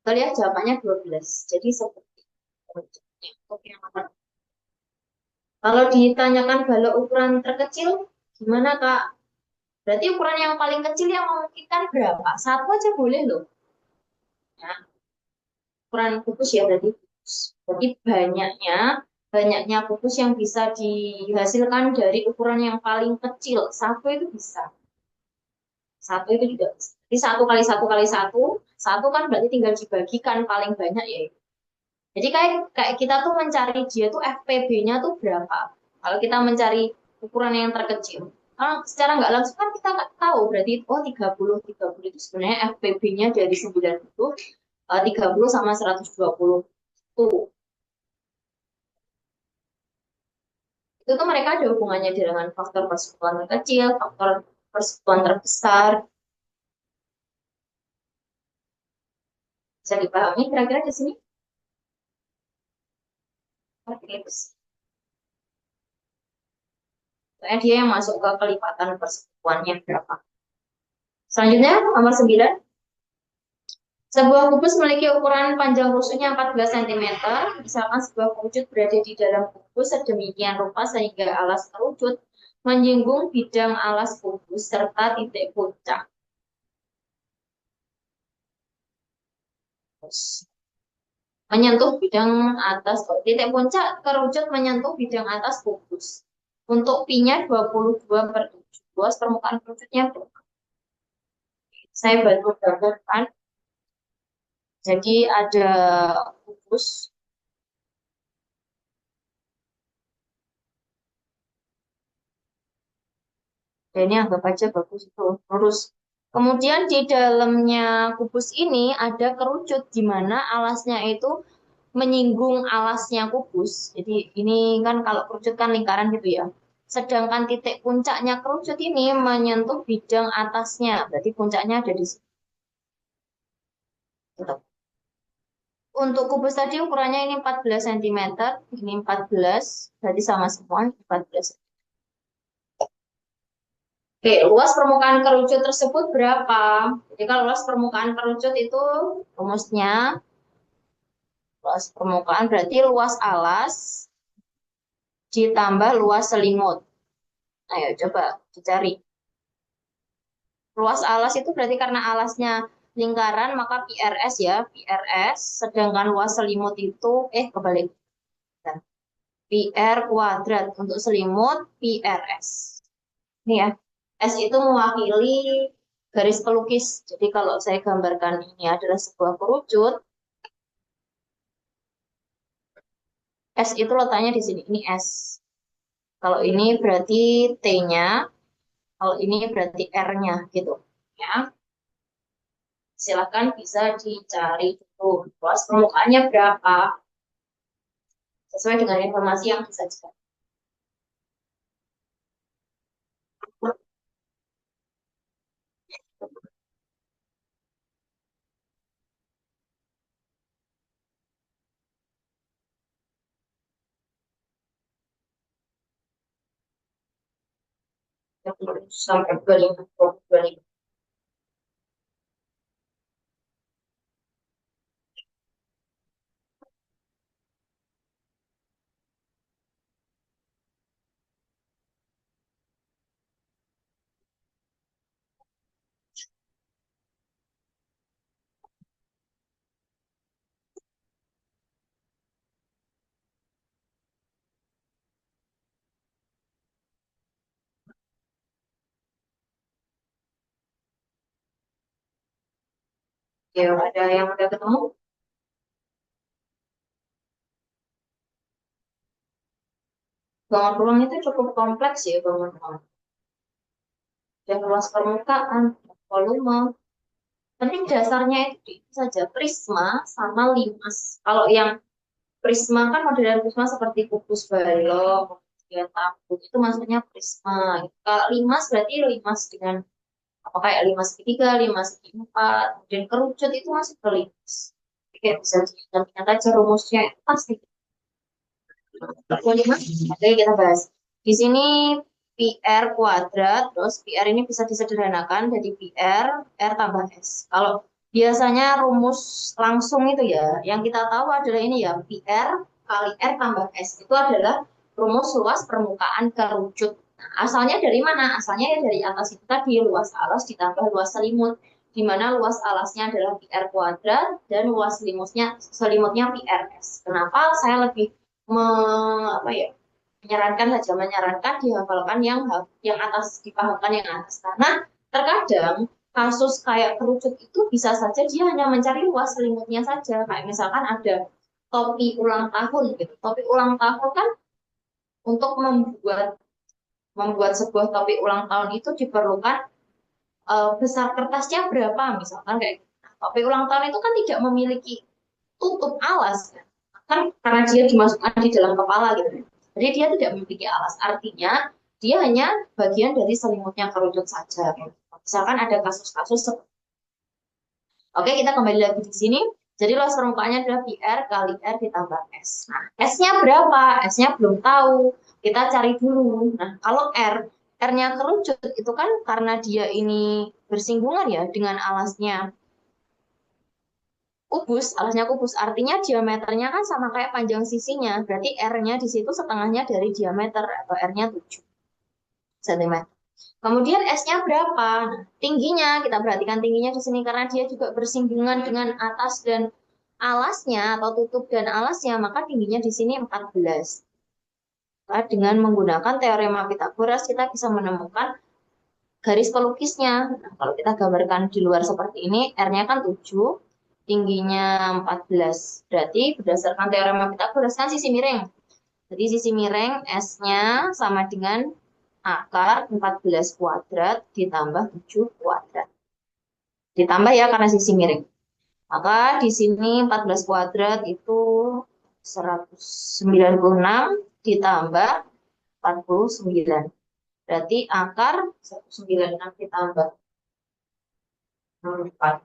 Kita lihat jawabannya 12. Jadi seperti itu. Oke, kalau ditanyakan balok ukuran terkecil, gimana Kak? Berarti ukuran yang paling kecil yang memungkinkan berapa? Satu aja boleh loh. Ya, ukuran kubus ya berarti kubus. Jadi banyaknya kubus yang bisa dihasilkan dari ukuran yang paling kecil. Satu itu bisa. Satu itu juga bisa. Jadi satu kali satu kali satu, satu kan berarti tinggal dibagikan paling banyak ya. Jadi kayak kayak kita tuh mencari dia tuh FPB-nya tuh berapa. Kalau kita mencari ukuran yang terkecil. Kalau secara nggak langsung kan kita nggak tahu berarti oh 30 itu sebenarnya FPB-nya dari 90 30 sama 120 tuh. Itu tuh mereka ada hubungannya dengan faktor persekutuan terkecil, faktor persekutuan terbesar. Bisa dipahami kira-kira di sini? Oke, soalnya dia yang masuk ke kelipatan persekutuannya berapa. Selanjutnya, nomor 9. Sebuah kubus memiliki ukuran panjang rusuknya 14 cm. Misalkan sebuah kerucut berada di dalam kubus sedemikian rupa sehingga alas kerucut menyinggung bidang alas kubus serta titik puncak. Menyentuh bidang atas titik puncak kerucut menyentuh bidang atas kubus. Untuk pi-nya 22/7. Luas permukaan kerucutnya berapa? Saya bantu gambarkan. Jadi ada kubus. Dan ini anggap aja bagus itu lurus. Kemudian di dalamnya kubus ini ada kerucut di mana alasnya itu menyinggung alasnya kubus. Jadi ini kan kalau kerucut kan lingkaran gitu ya. Sedangkan titik puncaknya kerucut ini menyentuh bidang atasnya. Berarti puncaknya ada di situ. Untuk kubus tadi ukurannya ini 14 cm, ini 14, berarti sama semua 14. Oke, luas permukaan kerucut tersebut berapa? Jadi kalau luas permukaan kerucut itu rumusnya luas permukaan berarti luas alas ditambah luas selimut. Ayo coba dicari. Luas alas itu berarti karena alasnya lingkaran maka PRS ya, PRS. Sedangkan luas selimut itu kebalik. PR kuadrat untuk selimut PRS. Ini ya. S itu mewakili garis pelukis. Jadi kalau saya gambarkan ini adalah sebuah kerucut, S itu letaknya di sini. Ini S. Kalau ini berarti T-nya, kalau ini berarti R-nya gitu. Ya, silakan bisa dicari dulu. Luas permukaannya berapa? Sesuai dengan informasi yang disajikan. Sampai 25. Ya, ada yang udah ketemu. Bangun ruang itu cukup kompleks ya bangun ruang. Dan luas permukaan, volume. Penting dasarnya itu saja prisma sama limas. Kalau yang prisma kan model prisma seperti kubus balok, kemudian tabung itu maksudnya prisma. Kalau limas berarti limas dengan apa kayak limas segitiga, limas segi empat, kemudian kerucut itu masuk ke limas. Jadi kayak bisa dilihat aja rumusnya itu pasti. Kelima, oke kita bahas. Di sini PR kuadrat, terus PR ini bisa disederhanakan jadi PR, R tambah S. Kalau biasanya rumus langsung itu ya, yang kita tahu adalah ini ya, PR kali R tambah S. Itu adalah rumus luas permukaan kerucut. Nah, asalnya dari mana? Asalnya ya dari atas itu tadi, luas alas ditambah luas selimut. Di mana luas alasnya adalah PR kuadrat dan luas selimutnya PRS. Kenapa saya lebih apa ya menyarankan saja menyarankan dihafalkan yang atas dipahamkan yang atas karena terkadang kasus kayak kerucut itu bisa saja dia hanya mencari luas selimutnya saja kayak misalkan ada topi ulang tahun gitu topi ulang tahun kan untuk membuat membuat sebuah topi ulang tahun itu diperlukan besar kertasnya berapa misalkan kayak gitu. Topi ulang tahun itu kan tidak memiliki tutup alas kan karena dia dimasukkan di dalam kepala gitu. Jadi dia tidak memiliki alas. Artinya dia hanya bagian dari selimutnya kerucut saja. Misalkan ada kasus-kasus. Oke, kita kembali lagi di sini. Jadi luas permukaannya adalah PR kali R ditambah S. Nah, S-nya berapa? S-nya belum tahu. Kita cari dulu. Nah, kalau R-nya kerucut itu kan karena dia ini bersinggungan ya dengan alasnya kubus, alasnya kubus, artinya diameternya kan sama kayak panjang sisinya. Berarti R-nya di situ setengahnya dari diameter atau R-nya 7 cm. Kemudian S-nya berapa? Nah, tingginya, kita perhatikan tingginya di sini karena dia juga bersinggungan dengan atas dan alasnya atau tutup dan alasnya, maka tingginya di sini 14. Nah, dengan menggunakan teorema Pitagoras kita bisa menemukan garis pelukisnya. Nah, kalau kita gambarkan di luar seperti ini, R-nya kan 7, tingginya 14. Berarti berdasarkan teorema Pitagoras kan sisi miring. Jadi sisi miring S-nya sama dengan akar 14 kuadrat ditambah 7 kuadrat. Ditambah ya karena sisi miring. Maka di sini 14 kuadrat itu 196 ditambah 49. Berarti akar 196 ditambah 4.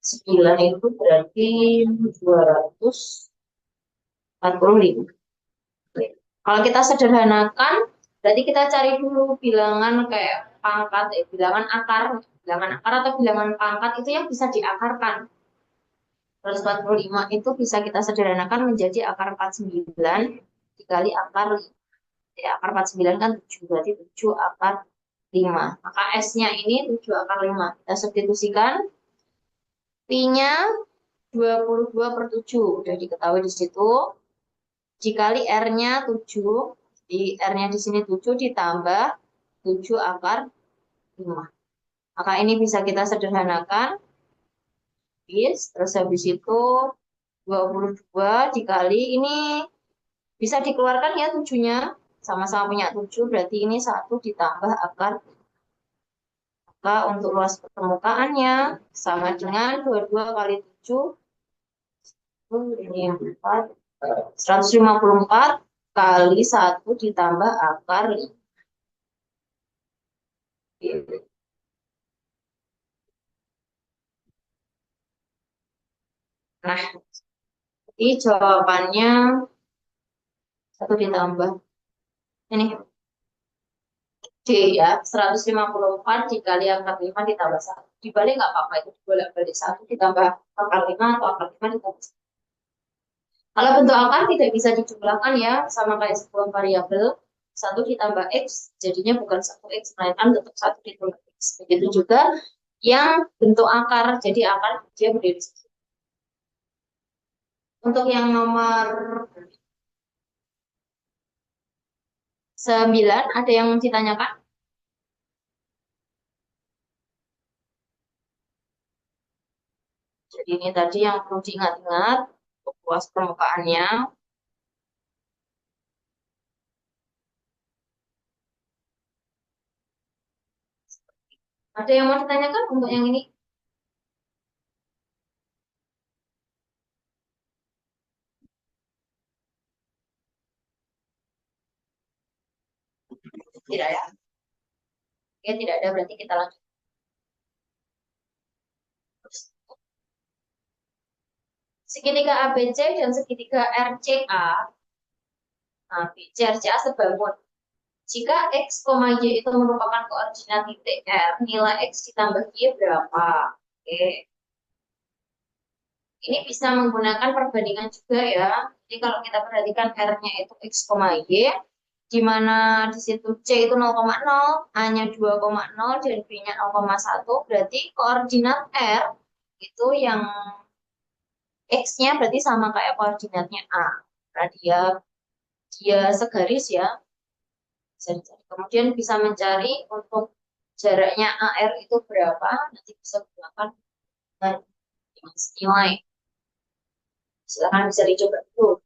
9 itu berarti 245. Kalau kita sederhanakan, berarti kita cari dulu bilangan kayak pangkat, bilangan akar atau bilangan pangkat itu yang bisa diakarkan. 145 itu bisa kita sederhanakan menjadi akar 49 dikali akar ya, akar 49 kan 7, berarti 7 akar 5. Maka S-nya ini 7 akar 5. Kita substitusikan Pi-nya 22 per 7. Udah diketahui di situ. Dikali R-nya 7. Di R-nya di sini 7 ditambah 7 akar 5. Maka ini bisa kita sederhanakan. Bis, terus habis itu 22 dikali ini bisa dikeluarkan ya 7-nya. Sama-sama punya 7, berarti ini 1 ditambah akar. Maka untuk luas permukaannya sama dengan 22 kali 7 ini 4, 154 kali 1 ditambah akar 5. Nah, jadi jawabannya 1 ditambah ini D ya, 154 dikali akar 5 ditambah 1. Dibalik nggak apa-apa, itu dibolak-balik 1 ditambah akar 5 atau akar 5 ditambah 1. Kalau bentuk akar tidak bisa dijumlahkan ya, sama kayak sebuah variabel. 1 ditambah X, jadinya bukan 1X, melainkan tetap 1 ditambah X. Begitu juga yang bentuk akar, jadi akar dia berdiri. Untuk yang nomor 9, ada yang ditanyakan? Jadi ini tadi yang perlu diingat-ingat untuk luas permukaannya. Ada yang mau ditanyakan untuk yang ini? Tidak ya? Oke, tidak ada, berarti kita lanjut. Segitiga ABC dan segitiga RCA. Nah, BC RCA sebangun. Jika X, Y itu merupakan koordinat titik R, nilai X ditambah Y berapa? Oke. Ini bisa menggunakan perbandingan juga ya. Jadi kalau kita perhatikan R-nya itu X, Y, di mana di situ C itu 0,0, A-nya 2,0, dan B-nya 0,1, berarti koordinat R itu yang X-nya berarti sama kayak koordinatnya A. Nah, dia segaris ya. Bisa dicari. Kemudian bisa mencari untuk jaraknya AR itu berapa, nanti bisa gunakan dengan nilai. Silakan bisa dicoba dulu.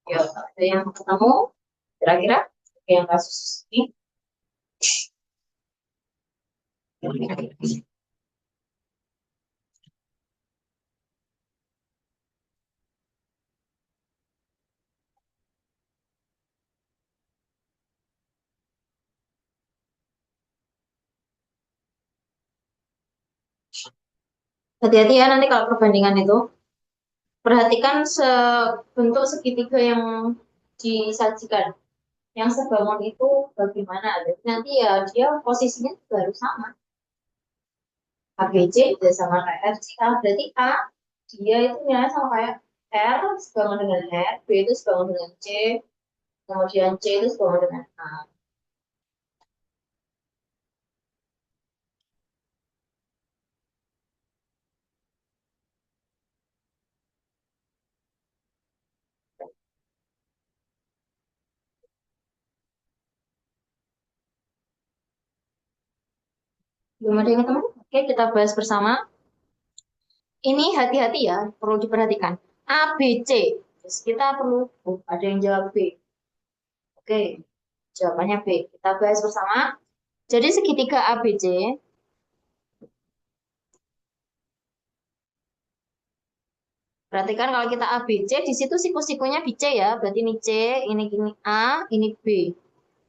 Ya, ada yang ketemu kira-kira yang kasus ini. Hati-hati ya nanti kalau perbandingan itu. Perhatikan bentuk segitiga yang disajikan. Yang sebangun itu bagaimana? Jadi nanti ya dia posisinya juga harus sama. ABC juga sama kayak R, C, A. Berarti A, dia itu nilainya sama kayak R sebangun dengan R, B itu sebangun dengan C, kemudian C itu sebangun dengan A. Belum ada yang ketemu? Oke, kita bahas bersama. Ini hati-hati ya, perlu diperhatikan. A, B, C. Terus kita perlu, ada yang jawab B. Oke, jawabannya B. Kita bahas bersama. Jadi segitiga ABC, perhatikan kalau kita ABC, di situ siku-sikunya di C ya. Berarti ini C, ini A, ini B.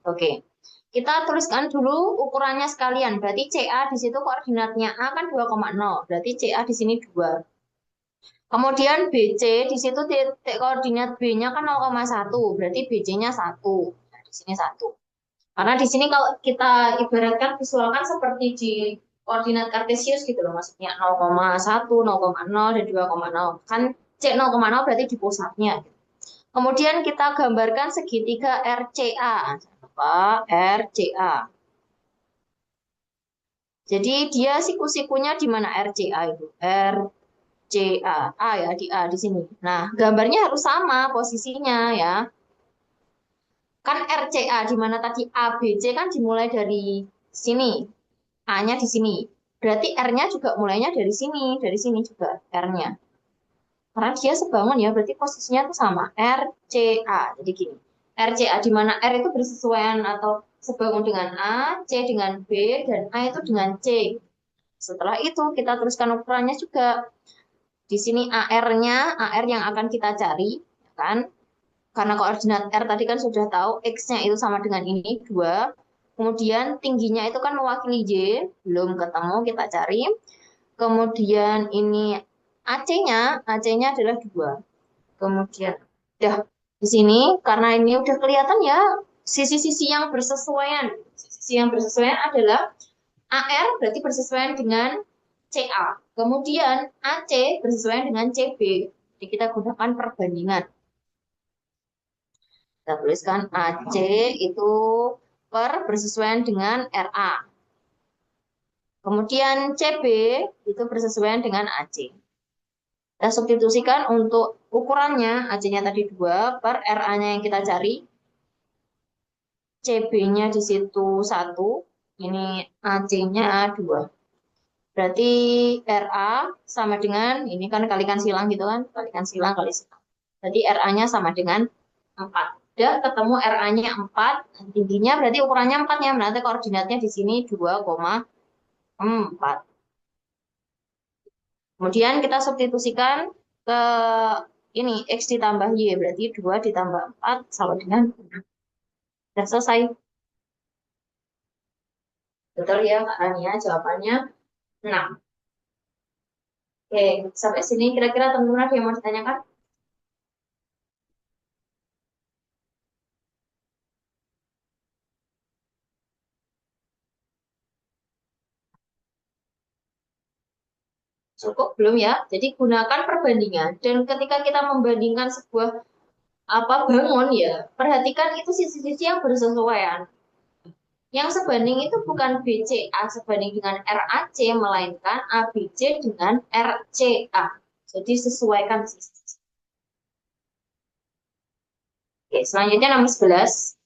Oke. Kita tuliskan dulu ukurannya sekalian. Berarti CA di situ koordinatnya A kan 2,0. Berarti CA di sini 2. Kemudian BC di situ titik koordinat B-nya kan 0,1. Berarti BC-nya 1. Nah, di sini 1. Karena di sini kalau kita ibaratkan visualkan seperti di koordinat kartesius gitu loh, maksudnya 0,1, 0,0, dan 2,0. Kan C 0,0 berarti di pusatnya. Kemudian kita gambarkan segitiga RCA. Apa? RCA. Jadi dia siku-sikunya di mana RCA itu? RCA. A ya, di A di sini. Nah, gambarnya harus sama posisinya ya. Kan RCA di mana tadi ABC kan dimulai dari sini. A-nya di sini. Berarti R-nya juga mulainya dari sini juga R-nya. Karena dia sebangun ya, berarti posisinya tuh sama. RCA. Jadi gini. RCA di mana R itu bersesuaian atau sebangun dengan A, C dengan B, dan A itu dengan C. Setelah itu kita teruskan ukurannya juga. Di sini AR-nya, AR yang akan kita cari, kan? Karena koordinat R tadi kan sudah tahu, X-nya itu sama dengan ini, 2. Kemudian tingginya itu kan mewakili Y, belum ketemu, kita cari. Kemudian ini AC-nya, AC-nya adalah 2. Kemudian, udah di sini, karena ini udah kelihatan ya, sisi-sisi yang bersesuaian. Sisi yang bersesuaian adalah AR berarti bersesuaian dengan CA. Kemudian AC bersesuaian dengan CB. Jadi kita gunakan perbandingan. Kita tuliskan AC itu bersesuaian dengan RA. Kemudian CB itu bersesuaian dengan AC. Kita substitusikan untuk ukurannya, AC-nya tadi 2 per RA-nya yang kita cari. CB-nya di situ 1, ini AC-nya 2. Berarti RA sama dengan, ini kan kalikan silang gitu kan, kalikan silang kali silang. Jadi RA-nya sama dengan 4. Udah ketemu RA-nya 4, tingginya berarti ukurannya 4 ya, berarti koordinatnya di sini 2,4. Kemudian kita substitusikan ke ini, X ditambah Y, berarti 2 ditambah 4 sama dengan 6. Sudah selesai. Betul ya Kak Rania, jawabannya 6. Oke, sampai sini kira-kira teman-teman ada yang mau ditanyakan? Cukup belum ya? Jadi gunakan perbandingan dan ketika kita membandingkan sebuah apa bangun ya, perhatikan itu sisi-sisi yang bersesuaian. Yang sebanding itu bukan BCA sebanding dengan RAC melainkan ABC dengan RCA. Jadi sesuaikan sisi. Oke, selanjutnya nomor 11.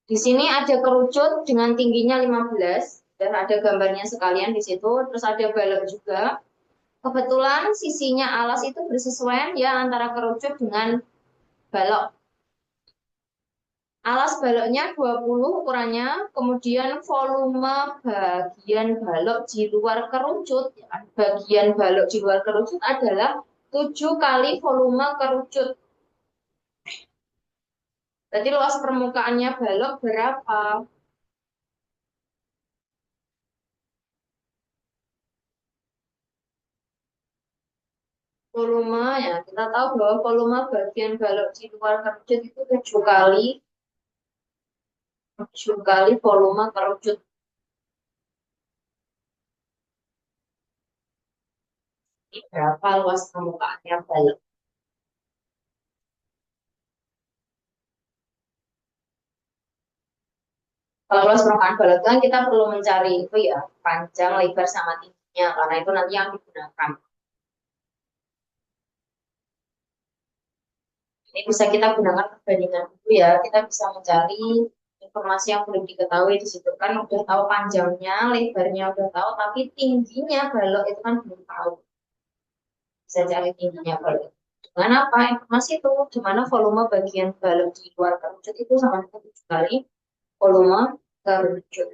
Di sini ada kerucut dengan tingginya 15 dan ada gambarnya sekalian di situ, terus ada balok juga. Kebetulan sisinya alas itu bersesuaian ya antara kerucut dengan balok. Alas baloknya 20 ukurannya, kemudian volume bagian balok di luar kerucut, ya, bagian balok di luar kerucut adalah 7 kali volume kerucut. Berarti luas permukaannya balok berapa? Volume ya, kita tahu bahwa volume bagian balok di luar kerucut itu 7 kali volume kerucut. Ini berapa luas permukaannya balok? Kalau luas permukaan balok kan kita perlu mencari itu ya, panjang, lebar, sama tingginya, karena itu nanti yang digunakan. Ini bisa kita gunakan perbandingan dulu ya, kita bisa mencari informasi yang belum diketahui di situ kan udah tahu panjangnya, lebarnya udah tahu, tapi tingginya balok itu kan belum tahu. Bisa cari tingginya balok. Dengan apa? Informasi itu, di mana volume bagian balok di luar kerucut itu sama dengan 7 kali volume kerucut.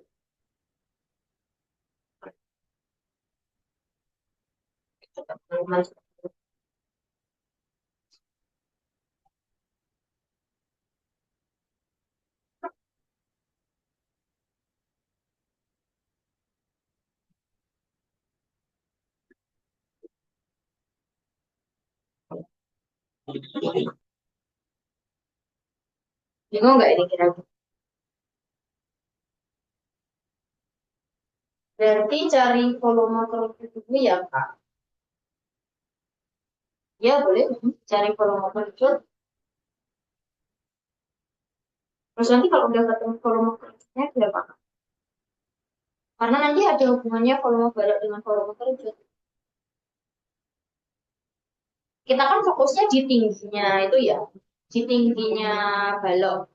Teman-teman, bingung nggak ini kira-kira? Berarti cari volume kerucut dulu ya, Kak? Ya, boleh. Cari volume kerucut. Terus nanti kalau udah ketemu volume kerucutnya, berapa? Karena nanti ada hubungannya volume balok dengan volume kerucut. Kita kan fokusnya di tingginya itu ya, di tingginya balok.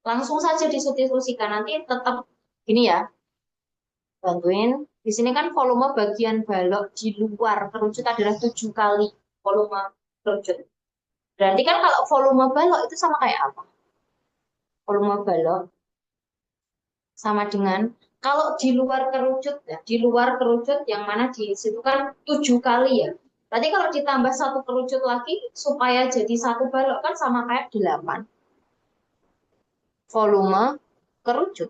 Langsung saja disubstitusikan. Nanti tetap gini ya, bantuin. Di sini kan volume bagian balok di luar kerucut adalah 7 kali volume kerucut. Berarti kan kalau volume balok itu sama kayak apa? volume balok sama dengan kalau di luar kerucut ya, di luar kerucut yang mana di situ kan 7 kali ya. Berarti kalau ditambah satu kerucut lagi supaya jadi satu balok kan sama kayak 8 volume kerucut.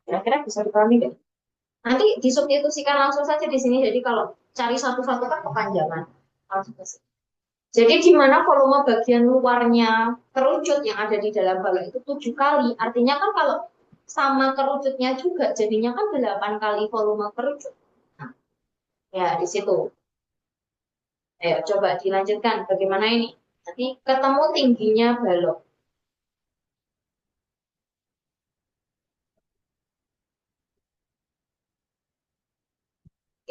Kira-kira bisa dipahami nggak? Nanti disubstitusikan langsung saja di sini. Jadi kalau cari satu-satu kan kepanjangan. Langsung ke sini. Jadi di mana volume bagian luarnya kerucut yang ada di dalam balok itu 7 kali. Artinya kan kalau sama kerucutnya juga jadinya kan 8 kali volume kerucut. Nah, ya di situ. Ayo coba dilanjutkan. Bagaimana ini? Nanti ketemu tingginya balok.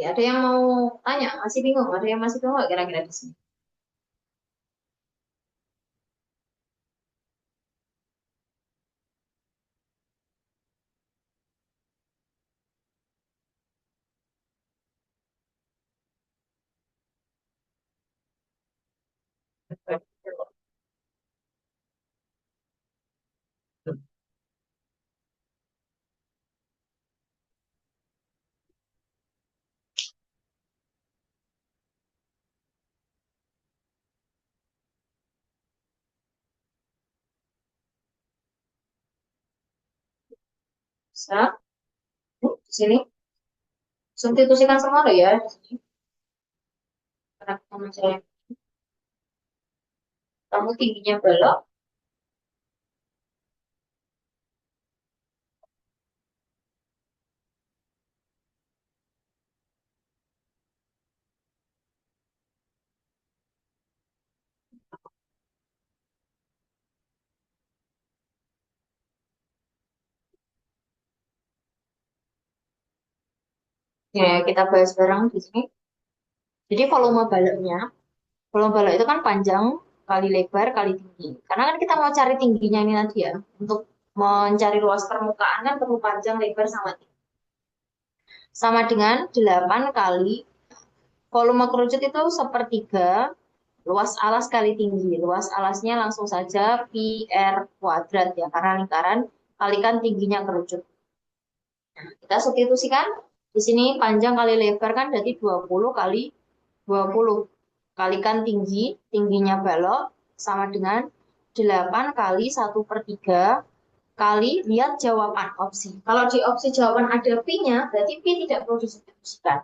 Ya, ada yang mau tanya? Masih bingung? Ada yang masih bingung nggak kira-kira di sini? Bisa? Di sini. Substitusikan semua loh ya di sini. Karena kita mencari kamu tingginya balok. Ya, kita bahas bareng di sini. Jadi volume balok itu kan panjang kali lebar kali tinggi. Karena kan kita mau cari tingginya ini tadi ya. Untuk mencari luas permukaan kan perlu panjang, lebar, sama tinggi. Sama dengan 8 kali volume kerucut itu sepertiga luas alas kali tinggi. Luas alasnya langsung saja pi r kuadrat ya. Karena lingkaran kalikan tingginya kerucut. Nah, kita substitusikan. Di sini panjang kali lebar kan berarti 20 kali 20. Kalikan tinggi, tingginya balok sama dengan 8 kali 1/3 kali lihat jawaban opsi. Kalau di opsi jawaban ada pi-nya, berarti pi tidak perlu disubstitusikan.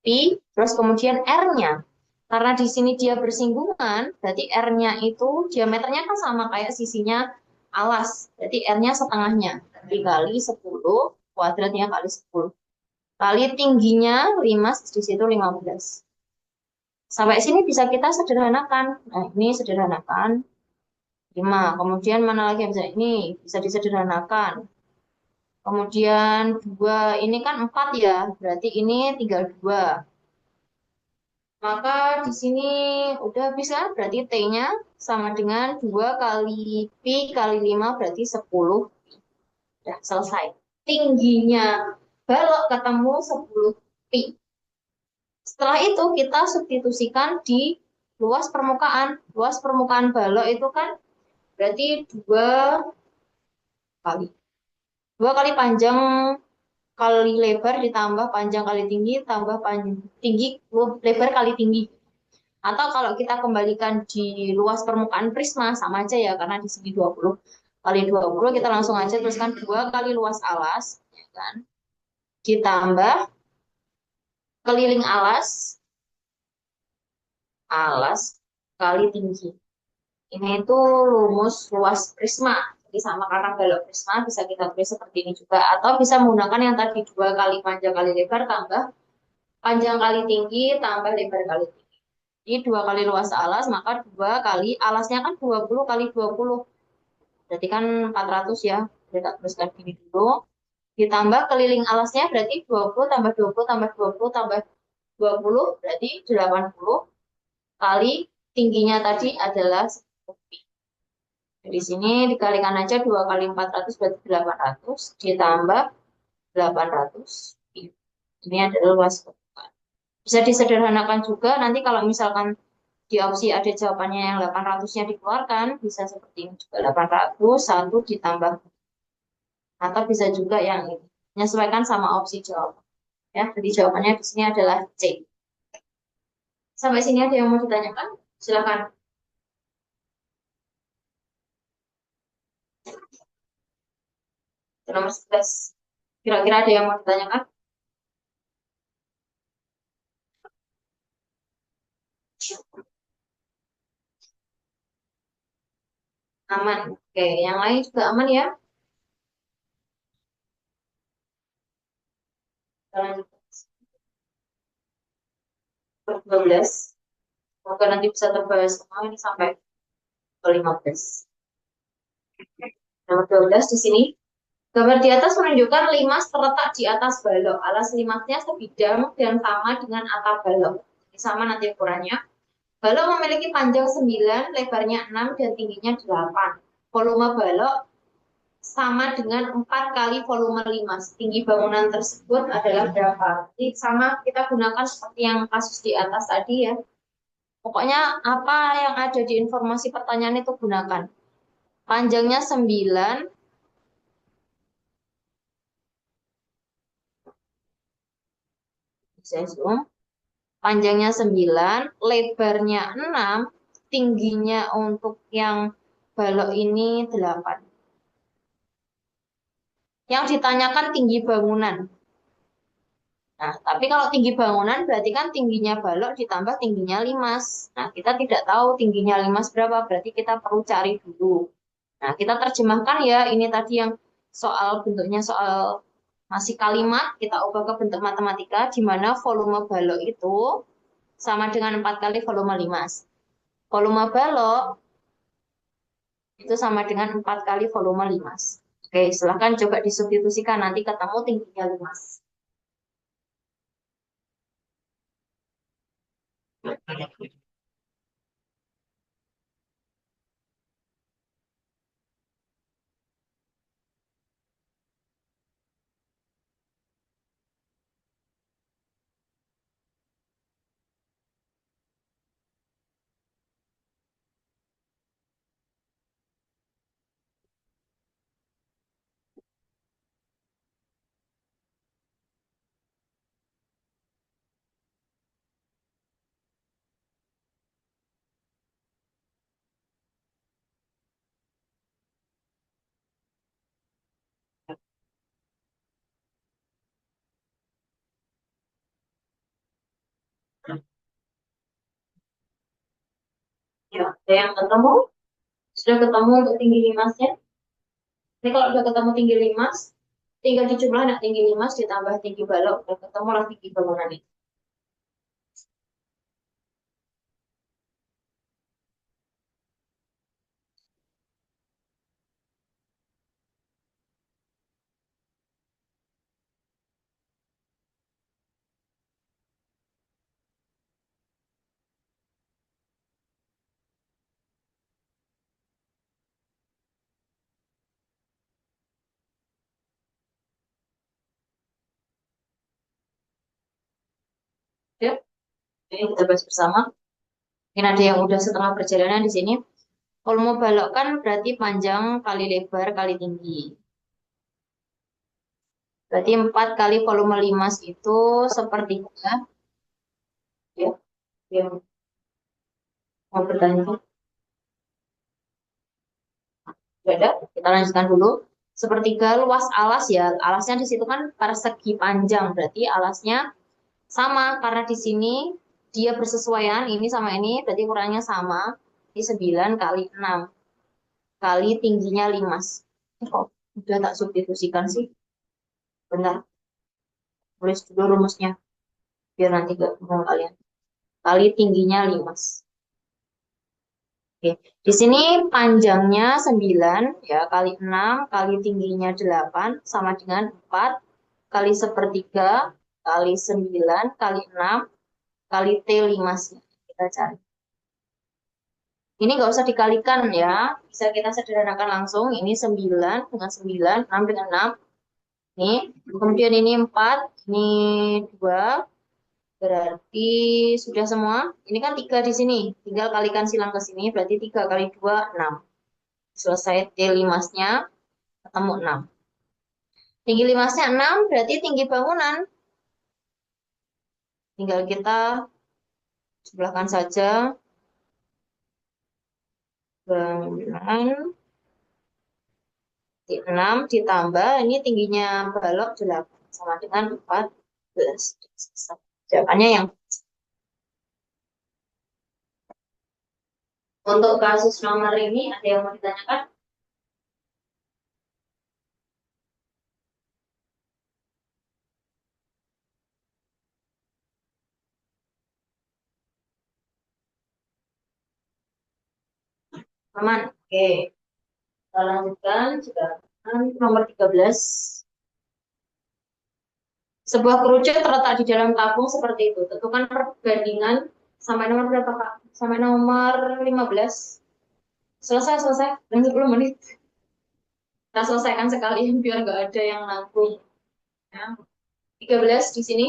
Pi, terus kemudian R-nya. Karena di sini dia bersinggungan, berarti R-nya itu diameternya kan sama kayak sisinya alas. Berarti R-nya setengahnya. Dikali 10, kuadratnya kali 10. Kali tingginya 5, di situ 15. Sampai sini bisa kita sederhanakan. Nah, ini sederhanakan 5. Kemudian mana lagi yang bisa ini? Bisa disederhanakan. Kemudian 2, ini kan 4 ya. Berarti ini tinggal 2. Maka di sini udah bisa. Berarti T-nya sama dengan 2 kali Pi kali 5 berarti 10. Udah selesai. Tingginya balok ketemu 10 Pi. Setelah itu kita substitusikan di luas permukaan. Luas permukaan balok itu kan berarti kali. 2 kali panjang kali lebar ditambah panjang kali tinggi tambah tinggi lebar kali tinggi. Atau kalau kita kembalikan di luas permukaan prisma sama aja ya karena di sini 20 kali 20 kita langsung aja teruskan 2 kali luas alas ya kan. Ditambah keliling alas kali tinggi. Ini itu rumus luas prisma. Jadi sama karena balok prisma bisa kita tulis seperti ini juga. Atau bisa menggunakan yang tadi 2 kali panjang kali lebar tambah panjang kali tinggi tambah lebar kali tinggi. Jadi 2 kali luas alas maka 2 kali alasnya kan 20 kali 20. Berarti kan 400 ya. Kita tuliskan gini dulu. Ditambah keliling alasnya berarti 20 tambah 20 tambah 20 tambah 20 berarti 80 kali tingginya tadi adalah 10 pi. Di sini dikalikan aja 2 kali 400 berarti 800 ditambah 800 pi. Ini adalah luas permukaan. Bisa disederhanakan juga nanti kalau misalkan Di opsi ada jawabannya yang 800-nya dikeluarkan, bisa seperti ini juga 800, 1 ditambah. Atau bisa juga yang ini. Menyesuaikan sama opsi jawaban. Ya, jadi jawabannya di sini adalah C. Sampai sini ada yang mau ditanyakan? Silakan. Nomor 11. Kira-kira ada yang mau ditanyakan? Aman. Oke, yang lain juga aman ya? Kita lanjut ke 12. Semoga nanti bisa terbahas semua ini sampai ke 15. Nomor 12 di sini. Gambar di atas menunjukkan limas terletak di atas balok. Alas limasnya sebidang dan sama dengan atap balok. Ini sama nanti ukurannya. Balok memiliki panjang 9, lebarnya 6, dan tingginya 8. Volume balok sama dengan 4 kali volume limas. Tinggi bangunan tersebut adalah berapa? Jadi sama kita gunakan seperti yang kasus di atas tadi ya. Pokoknya apa yang ada di informasi pertanyaan itu gunakan. Panjangnya 9, saya zoom. Panjangnya 9, lebarnya 6, tingginya untuk yang balok ini 8. Yang ditanyakan tinggi bangunan. Nah, tapi kalau tinggi bangunan berarti kan tingginya balok ditambah tingginya limas. Nah, kita tidak tahu tingginya limas berapa, berarti kita perlu cari dulu. Nah, kita terjemahkan ya, ini tadi yang soal bentuknya soal masih kalimat, kita ubah ke bentuk matematika, di mana volume balok itu sama dengan 4 kali volume limas. Volume balok itu sama dengan 4 kali volume limas. Oke, silahkan coba disubstitusikan, nanti ketemu tingginya limas. Ya, ada yang ketemu? Sudah ketemu untuk tinggi limasnya? Ini kalau udah ketemu tinggi limas, tinggal dijumlah anak tinggi limas ditambah tinggi balok, udah ketemu lah tinggi bangunan itu. Ya, ini kita bahas bersama. Mungkin ada yang udah setengah perjalanan di sini. Volume balok kan berarti panjang kali lebar kali tinggi. Berarti 4 kali volume limas itu sepertiga. Ya, yang mau bertanya. Ya udah, kita lanjutkan dulu. Sepertiga luas alas ya. Alasnya di situ kan persegi panjang. Berarti alasnya sama karena di sini dia bersesuaian ini sama ini. Berarti ukurannya sama. Di 9 kali 6 kali tingginya limas. Kok udah tak substitusikan sih? Benar. Tulis dulu rumusnya. Biar nanti gak bingung kalian. Kali tingginya limas. Oke. Di sini panjangnya 9 ya kali 6 kali tingginya 8 sama dengan 4 kali sepertiga kali 9 kali 6 kali T5. Kita cari. Ini nggak usah dikalikan ya. Bisa kita sederhanakan langsung. Ini 9 dengan 9, 6 dengan 6. Nih. Kemudian ini 4, ini 2. Berarti sudah semua. Ini kan 3 di sini. Tinggal kalikan silang ke sini. Berarti 3 kali 2 6. Selesai T5-nya ketemu 6. Tinggi limasnya 6 berarti tinggi bangunan. Tinggal kita sebelahkan saja bangunan di 6 ditambah ini tingginya balok 8 sama dengan 14. Jawabannya yang untuk kasus nomor ini ada yang mau ditanyakan? Aman. Oke. Kita lanjutkan sekarang nomor 13. Sebuah kerucut terletak di dalam tabung seperti itu. Tentukan perbandingan sampai nomor berapa, Kak? Sampai nomor 15. Selesai, selesai. Dan 10 menit. Kita selesaikan sekalian biar nggak ada yang nanggung. Ya. 13 di sini.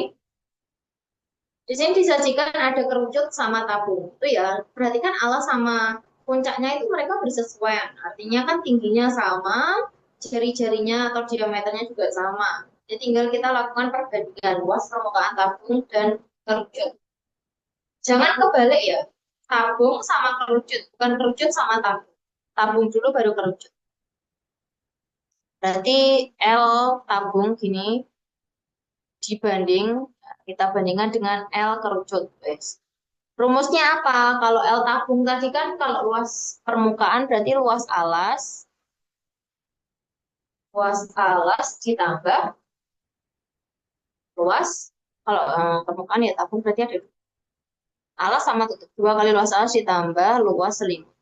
Di sini disajikan ada kerucut sama tabung. Itu ya, perhatikan alas sama puncaknya itu mereka bersesuaian. Artinya kan tingginya sama, jari-jarinya atau diameternya juga sama. Jadi tinggal kita lakukan perbandingan luas permukaan tabung dan kerucut. Jangan kebalik ya. Tabung sama kerucut, bukan kerucut sama tabung. Tabung dulu baru kerucut. Berarti L tabung gini dibanding kita bandingkan dengan L kerucut. Guys. Rumusnya apa? Kalau L tabung tadi kan kalau luas permukaan berarti luas alas ditambah luas kalau permukaan ya tabung berarti ada alas sama tutup 2 kali luas alas ditambah luas selimut.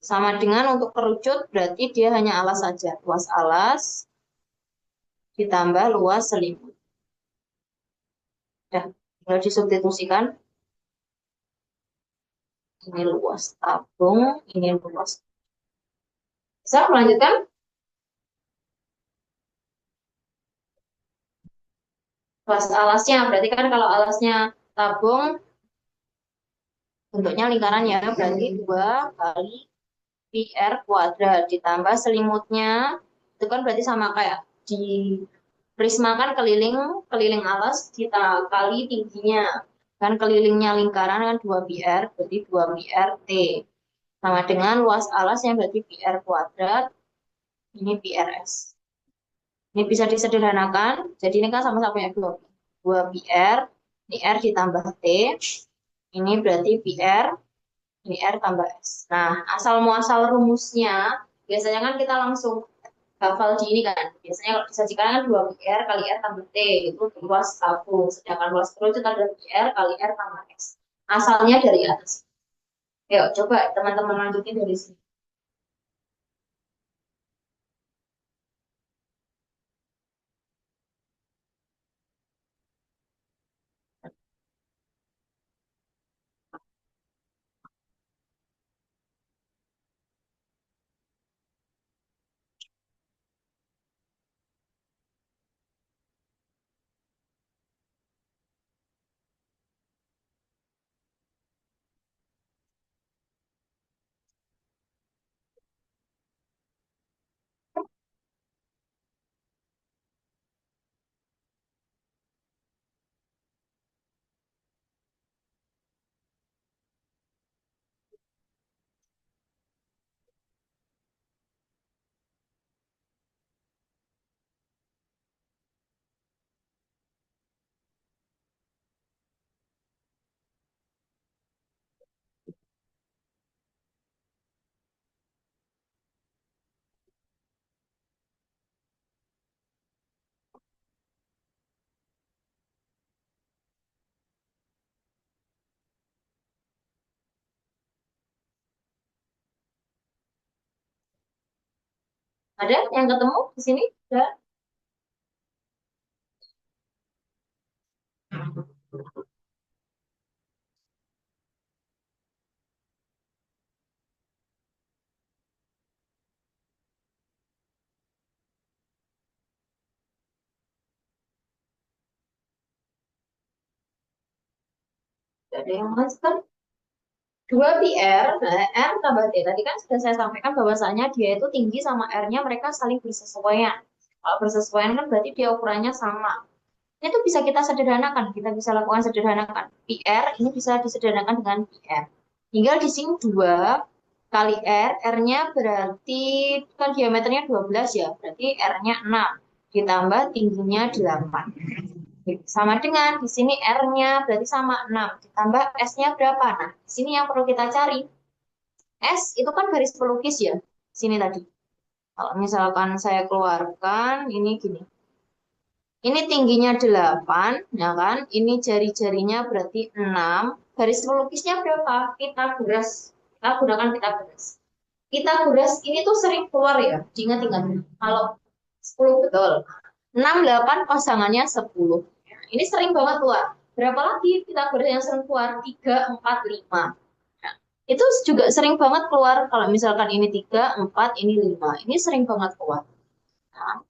Sama dengan untuk kerucut berarti dia hanya alas saja. Luas alas ditambah luas selimut. Ya, tinggal disubstitusikan. Ini luas tabung, ini luas. Bisa melanjutkan? Luas alasnya, berarti kan kalau alasnya tabung, bentuknya lingkaran ya, berarti 2 kali pi r kuadrat ditambah selimutnya, itu kan berarti sama kayak di prisma kan keliling keliling alas kita kali tingginya. Kan kelilingnya lingkaran kan 2 pi r, berarti 2 pi r T. Sama dengan luas alasnya berarti pi r kuadrat, ini pi r s. Ini bisa disederhanakan, jadi ini kan sama-sama punya 2 pi r, ini r ditambah T, ini berarti pi r, ini R tambah S. Nah, asal muasal rumusnya, biasanya kan kita langsung hafal di ini kan. Biasanya kalau disajikan kan 2 R kali R tambah T, itu luas tabung. Sedangkan luas kerucut adalah R kali R tambah S. Asalnya dari atas. Yuk, coba teman-teman lanjutin dari sini. Ada yang ketemu di sini? Ada. Ada yang mas kan 2πr, nah, R tambah T. Tadi kan sudah saya sampaikan bahwasanya dia itu tinggi sama R-nya mereka saling bersesuaian. Kalau bersesuaian kan berarti dia ukurannya sama. Itu bisa kita sederhanakan, kita bisa lakukan sederhanakan. PR ini bisa disederhanakan dengan PR. Tinggal di sini 2 kali R, R-nya berarti kan diameternya 12 ya, berarti R-nya 6. Ditambah tingginya 8. Sama dengan di sini R-nya berarti sama 6. Ditambah S-nya berapa? Nah, di sini yang perlu kita cari. S itu kan garis pelukis ya, sini tadi. Kalau misalkan saya keluarkan, ini gini. Ini tingginya 8, ya kan? Ini jari-jarinya berarti 6. Garis melukisnya berapa? Pitagoras. Kita gunakan Pitagoras. Pitagoras ini tuh sering keluar ya. Diingat-ingat. Kalau 10 betul. 6, 8 pasangannya 10. Ini sering banget keluar. Berapa lagi Pitagoras yang sering keluar? 3, 4, 5. Nah, itu juga sering banget keluar. Kalau misalkan ini 3, 4, ini 5. Ini sering banget keluar. Nah,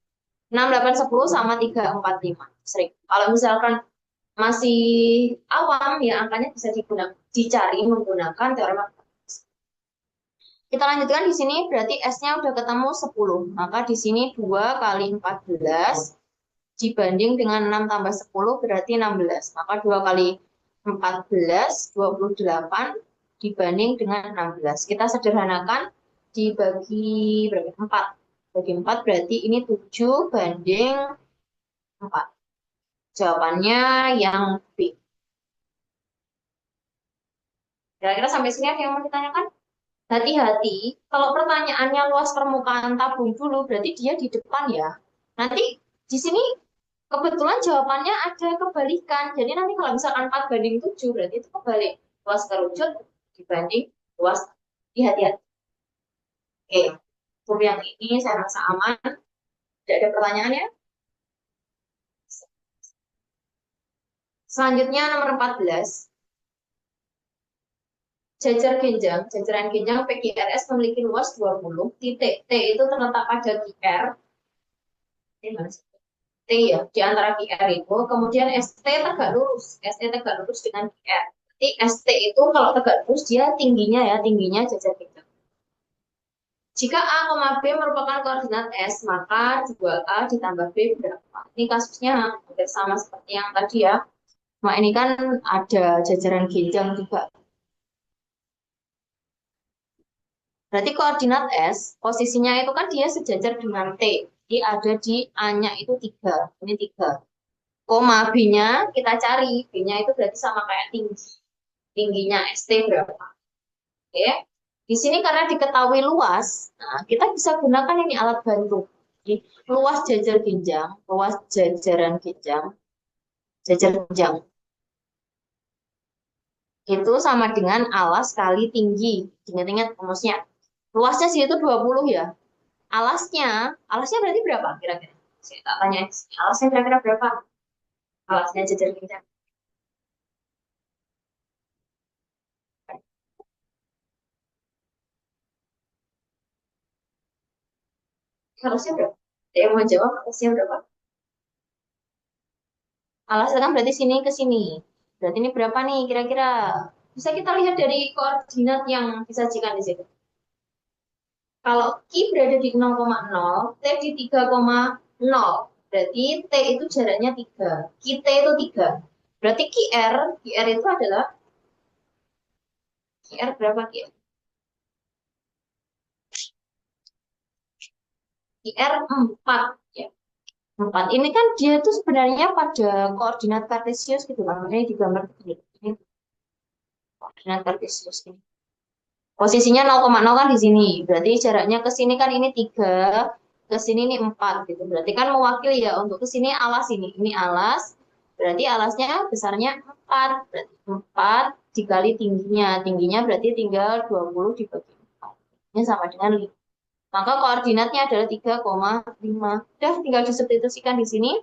6, 8, 10 sama 3, 4, 5. Sering. Kalau misalkan masih awam, ya angkanya bisa dicari menggunakan teorema. Kita lanjutkan di sini, berarti S-nya udah ketemu 10. Maka di sini 2 kali 14 dibanding dengan 6 tambah 10 berarti 16. Maka 2 kali 14, 28 dibanding dengan 16. Kita sederhanakan dibagi berapa? 4. Bagi 4 berarti ini 7 banding 4. Jawabannya yang B. Kira-kira sampai sini ada yang mau ditanyakan? Hati-hati, kalau pertanyaannya luas permukaan tabung dulu, berarti dia di depan ya. Nanti di sini kebetulan jawabannya ada kebalikan. Jadi nanti kalau misalkan 4 banding 7, berarti itu kebalik. Luas kerucut dibanding luas. Hati-hati. Oke, untuk yang ini saya rasa aman. Tidak ada pertanyaan ya? Selanjutnya nomor 14. Jajaran genjang PQRS memiliki luas 20, titik T itu terletak pada QR, T ya, di antara QR itu, kemudian ST tegak lurus, ST tegak lurus dengan QR. Jadi ST itu kalau tegak lurus dia tingginya ya, tingginya jajar genjang. Jika A, B merupakan koordinat S, maka 2A ditambah B berapa? Ini kasusnya hampir sama seperti yang tadi ya. Nah, ini kan ada jajaran genjang juga. Berarti koordinat S, posisinya itu kan dia sejajar dengan T. Jadi ada di A-nya itu 3. Ini 3. Koma B-nya kita cari. B-nya itu berarti sama kayak tinggi. Tingginya ST berapa. Oke. Di sini karena diketahui luas, nah kita bisa gunakan ini alat bantu. Jadi, luas jajar genjang, luas jajaran genjang, jajar genjang. Itu sama dengan alas kali tinggi. Ingat-ingat rumusnya. Luasnya sih itu 20 ya. Alasnya, alasnya berarti berapa kira-kira? Saya tak tanya, alasnya kira-kira berapa? Alasnya jajar kita. Alasnya berapa? Saya mau jawab, alasnya berapa? Alasnya kan berarti sini ke sini. Berarti ini berapa nih kira-kira? Bisa kita lihat dari koordinat yang disajikan di situ. Kalau Q berada di 0,0, T di 3,0. Berarti T itu jaraknya 3. QT itu 3. Berarti QR itu adalah QR berapa QR? QR 4 ya. 4. Ini kan dia tuh sebenarnya pada koordinat kartesius gitu kan. Makanya digambar begini. Ini koordinat kartesius ini. Posisinya 0,0 kan di sini. Berarti jaraknya ke sini kan ini 3, ke sini ini 4 gitu. Berarti kan mewakili ya untuk ke sini alas ini. Ini alas. Berarti alasnya besarnya 4. Berarti 4 dikali tingginya. Tingginya berarti tinggal 20 dibagi 4. Ini sama dengan 5. Maka koordinatnya adalah 3,5. Udah tinggal disubstitusikan di sini.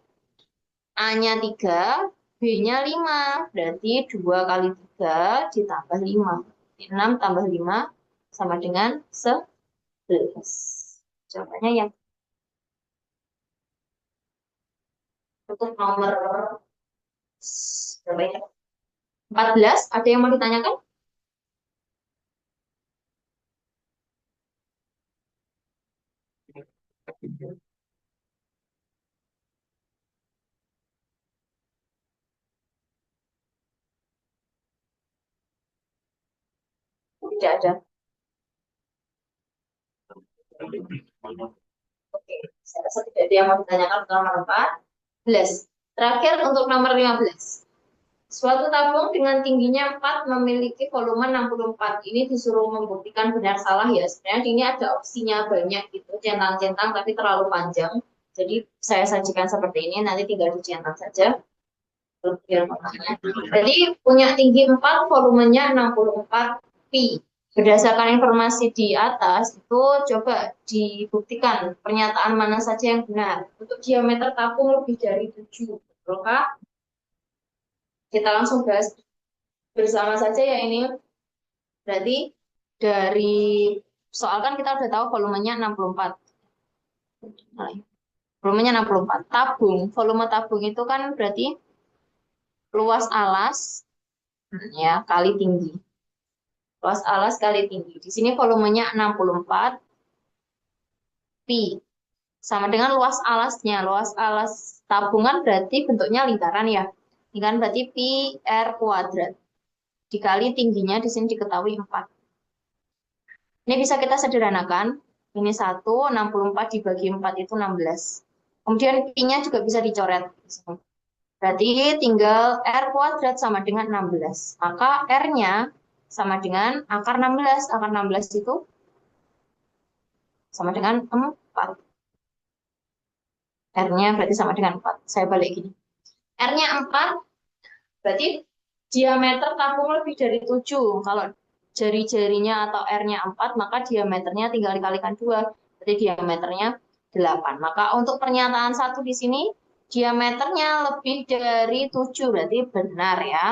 A-nya 3, B-nya 5. Berarti 2 kali 3 ditambah 5. 6 tambah 5 sama dengan 11. Jawabannya yang untuk nomor berapa ya? 14, ada yang mau ditanyakan? Tidak ada. Oke, saya rasa tidak ada yang mau ditanyakan untuk nomor 14. Terakhir untuk nomor 15. Suatu tabung dengan tingginya 4 memiliki volume 64. Ini disuruh membuktikan benar salah ya. Sebenarnya ini ada opsinya banyak gitu, centang-centang tapi terlalu panjang. Jadi saya sajikan seperti ini, nanti tinggal dicentang saja. Jadi punya tinggi 4, volumenya 64 pi. Berdasarkan informasi di atas, itu coba dibuktikan pernyataan mana saja yang benar. Untuk diameter tabung lebih dari 7. Betulkah? Kita langsung bahas bersama saja ya ini. Berarti dari soal kan kita udah tahu volumenya 64. Nah, volumenya 64. Volume tabung itu kan berarti luas alas ya kali tinggi. Luas alas kali tinggi. Di sini volumenya 64 pi. Sama dengan luas alasnya. Luas alas tabungan berarti bentuknya lingkaran ya. Lingkaran berarti pi r kuadrat. Dikali tingginya di sini diketahui 4. Ini bisa kita sederhanakan. Ini 1, 64 dibagi 4 itu 16. Kemudian pi-nya juga bisa dicoret. Berarti tinggal R kuadrat sama dengan 16. Maka R-nya sama dengan akar 16. Akar 16 itu sama dengan 4. R-nya berarti sama dengan 4. Saya balik gini. R-nya 4, berarti diameter tabung lebih dari 7. Kalau jari-jarinya atau R-nya 4, maka diameternya tinggal dikalikan 2. Berarti diameternya 8. Maka untuk pernyataan 1 di sini, diameternya lebih dari 7. Berarti benar ya.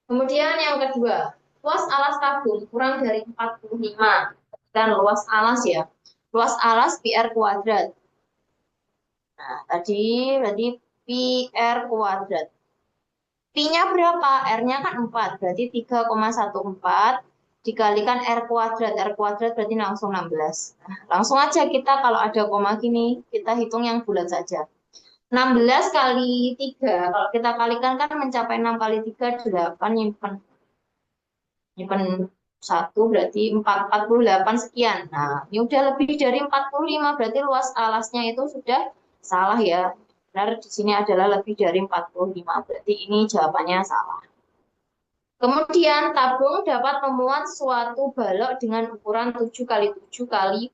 Kemudian yang kedua, luas alas tabung kurang dari 45. Dan luas alas ya. Luas alas pi r kuadrat. Nah, tadi berarti pi r kuadrat. Pi-nya berapa? R-nya kan 4, berarti 3,14 dikalikan R kuadrat. R kuadrat berarti langsung 16. Nah, langsung aja kita kalau ada koma gini, kita hitung yang bulat saja. 16 kali 3, kalau kita kalikan kan mencapai 6 kali 3, 8, nyimpen. Nyimpen 1 berarti 48 sekian. Nah, ini udah lebih dari 45, berarti luas alasnya itu sudah salah ya. Benar, di sini adalah lebih dari 45, berarti ini jawabannya salah. Kemudian tabung dapat memuat suatu balok dengan ukuran 7 kali 7 kali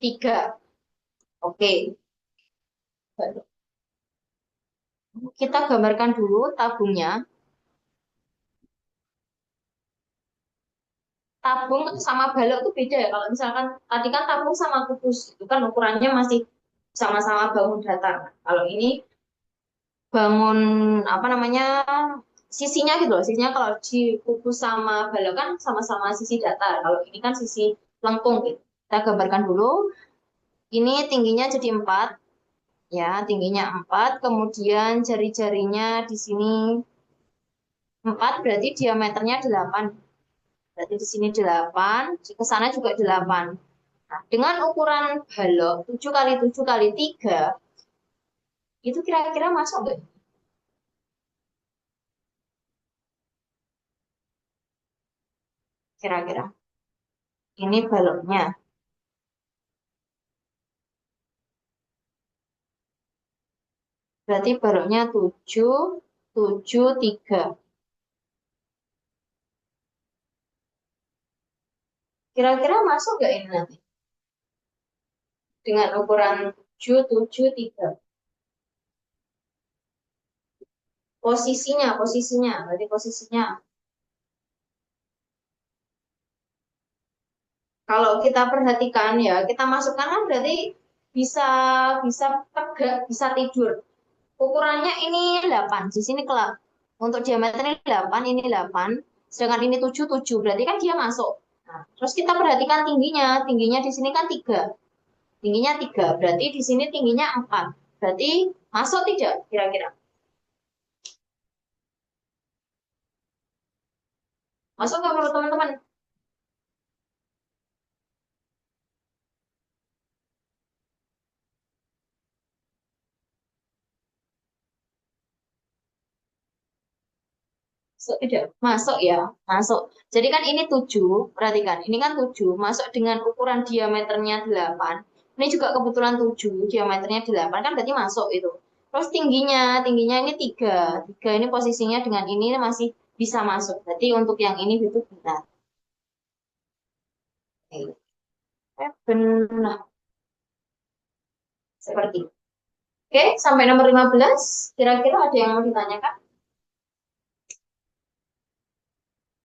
3. Oke. Kita gambarkan dulu tabungnya. Tabung sama balok itu beda ya. Kalau misalkan tadi kan tabung sama kubus, itu kan ukurannya masih sama-sama bangun datar. Kalau ini bangun apa namanya sisinya gitu loh. Sisinya kalau di kubus sama balok kan sama-sama sisi datar. Kalau ini kan sisi lengkung gitu. Kita gambarkan dulu. Ini tingginya jadi 4, ya, tingginya 4, kemudian jari-jarinya di sini 4, berarti diameternya 8. Berarti di sini 8, ke sana juga 8. Nah, dengan ukuran balok 7 kali 7 kali 3, itu kira-kira masuk nggak? Kira-kira. Ini baloknya. Berarti baloknya 7, 7, 3. Kira-kira masuk nggak ini nanti? Dengan ukuran 7, 7, 3. Posisinya. Berarti posisinya. Kalau kita perhatikan ya, kita masukkan kan berarti bisa bisa tegak, bisa tidur. Ukurannya ini 8, di sini kelak. Untuk diameter ini 8, ini 8, sedangkan ini 7, 7. Berarti kan dia masuk. Nah, terus kita perhatikan tingginya. Tingginya di sini kan 3. Tingginya 3, berarti di sini tingginya 4. Berarti masuk tidak kira-kira? Masuk nggak menurut teman-teman? Masuk tidak? Masuk ya, masuk. Jadi kan ini 7, perhatikan. Ini kan 7, masuk dengan ukuran diameternya 8. Ini juga kebetulan 7, diameternya 8, kan berarti masuk itu. Terus tingginya ini 3. 3 ini posisinya dengan ini masih bisa masuk. Berarti untuk yang ini itu benar. Oke. Benar. Seperti itu. Oke, sampai nomor 15. Kira-kira ada yang mau ditanyakan?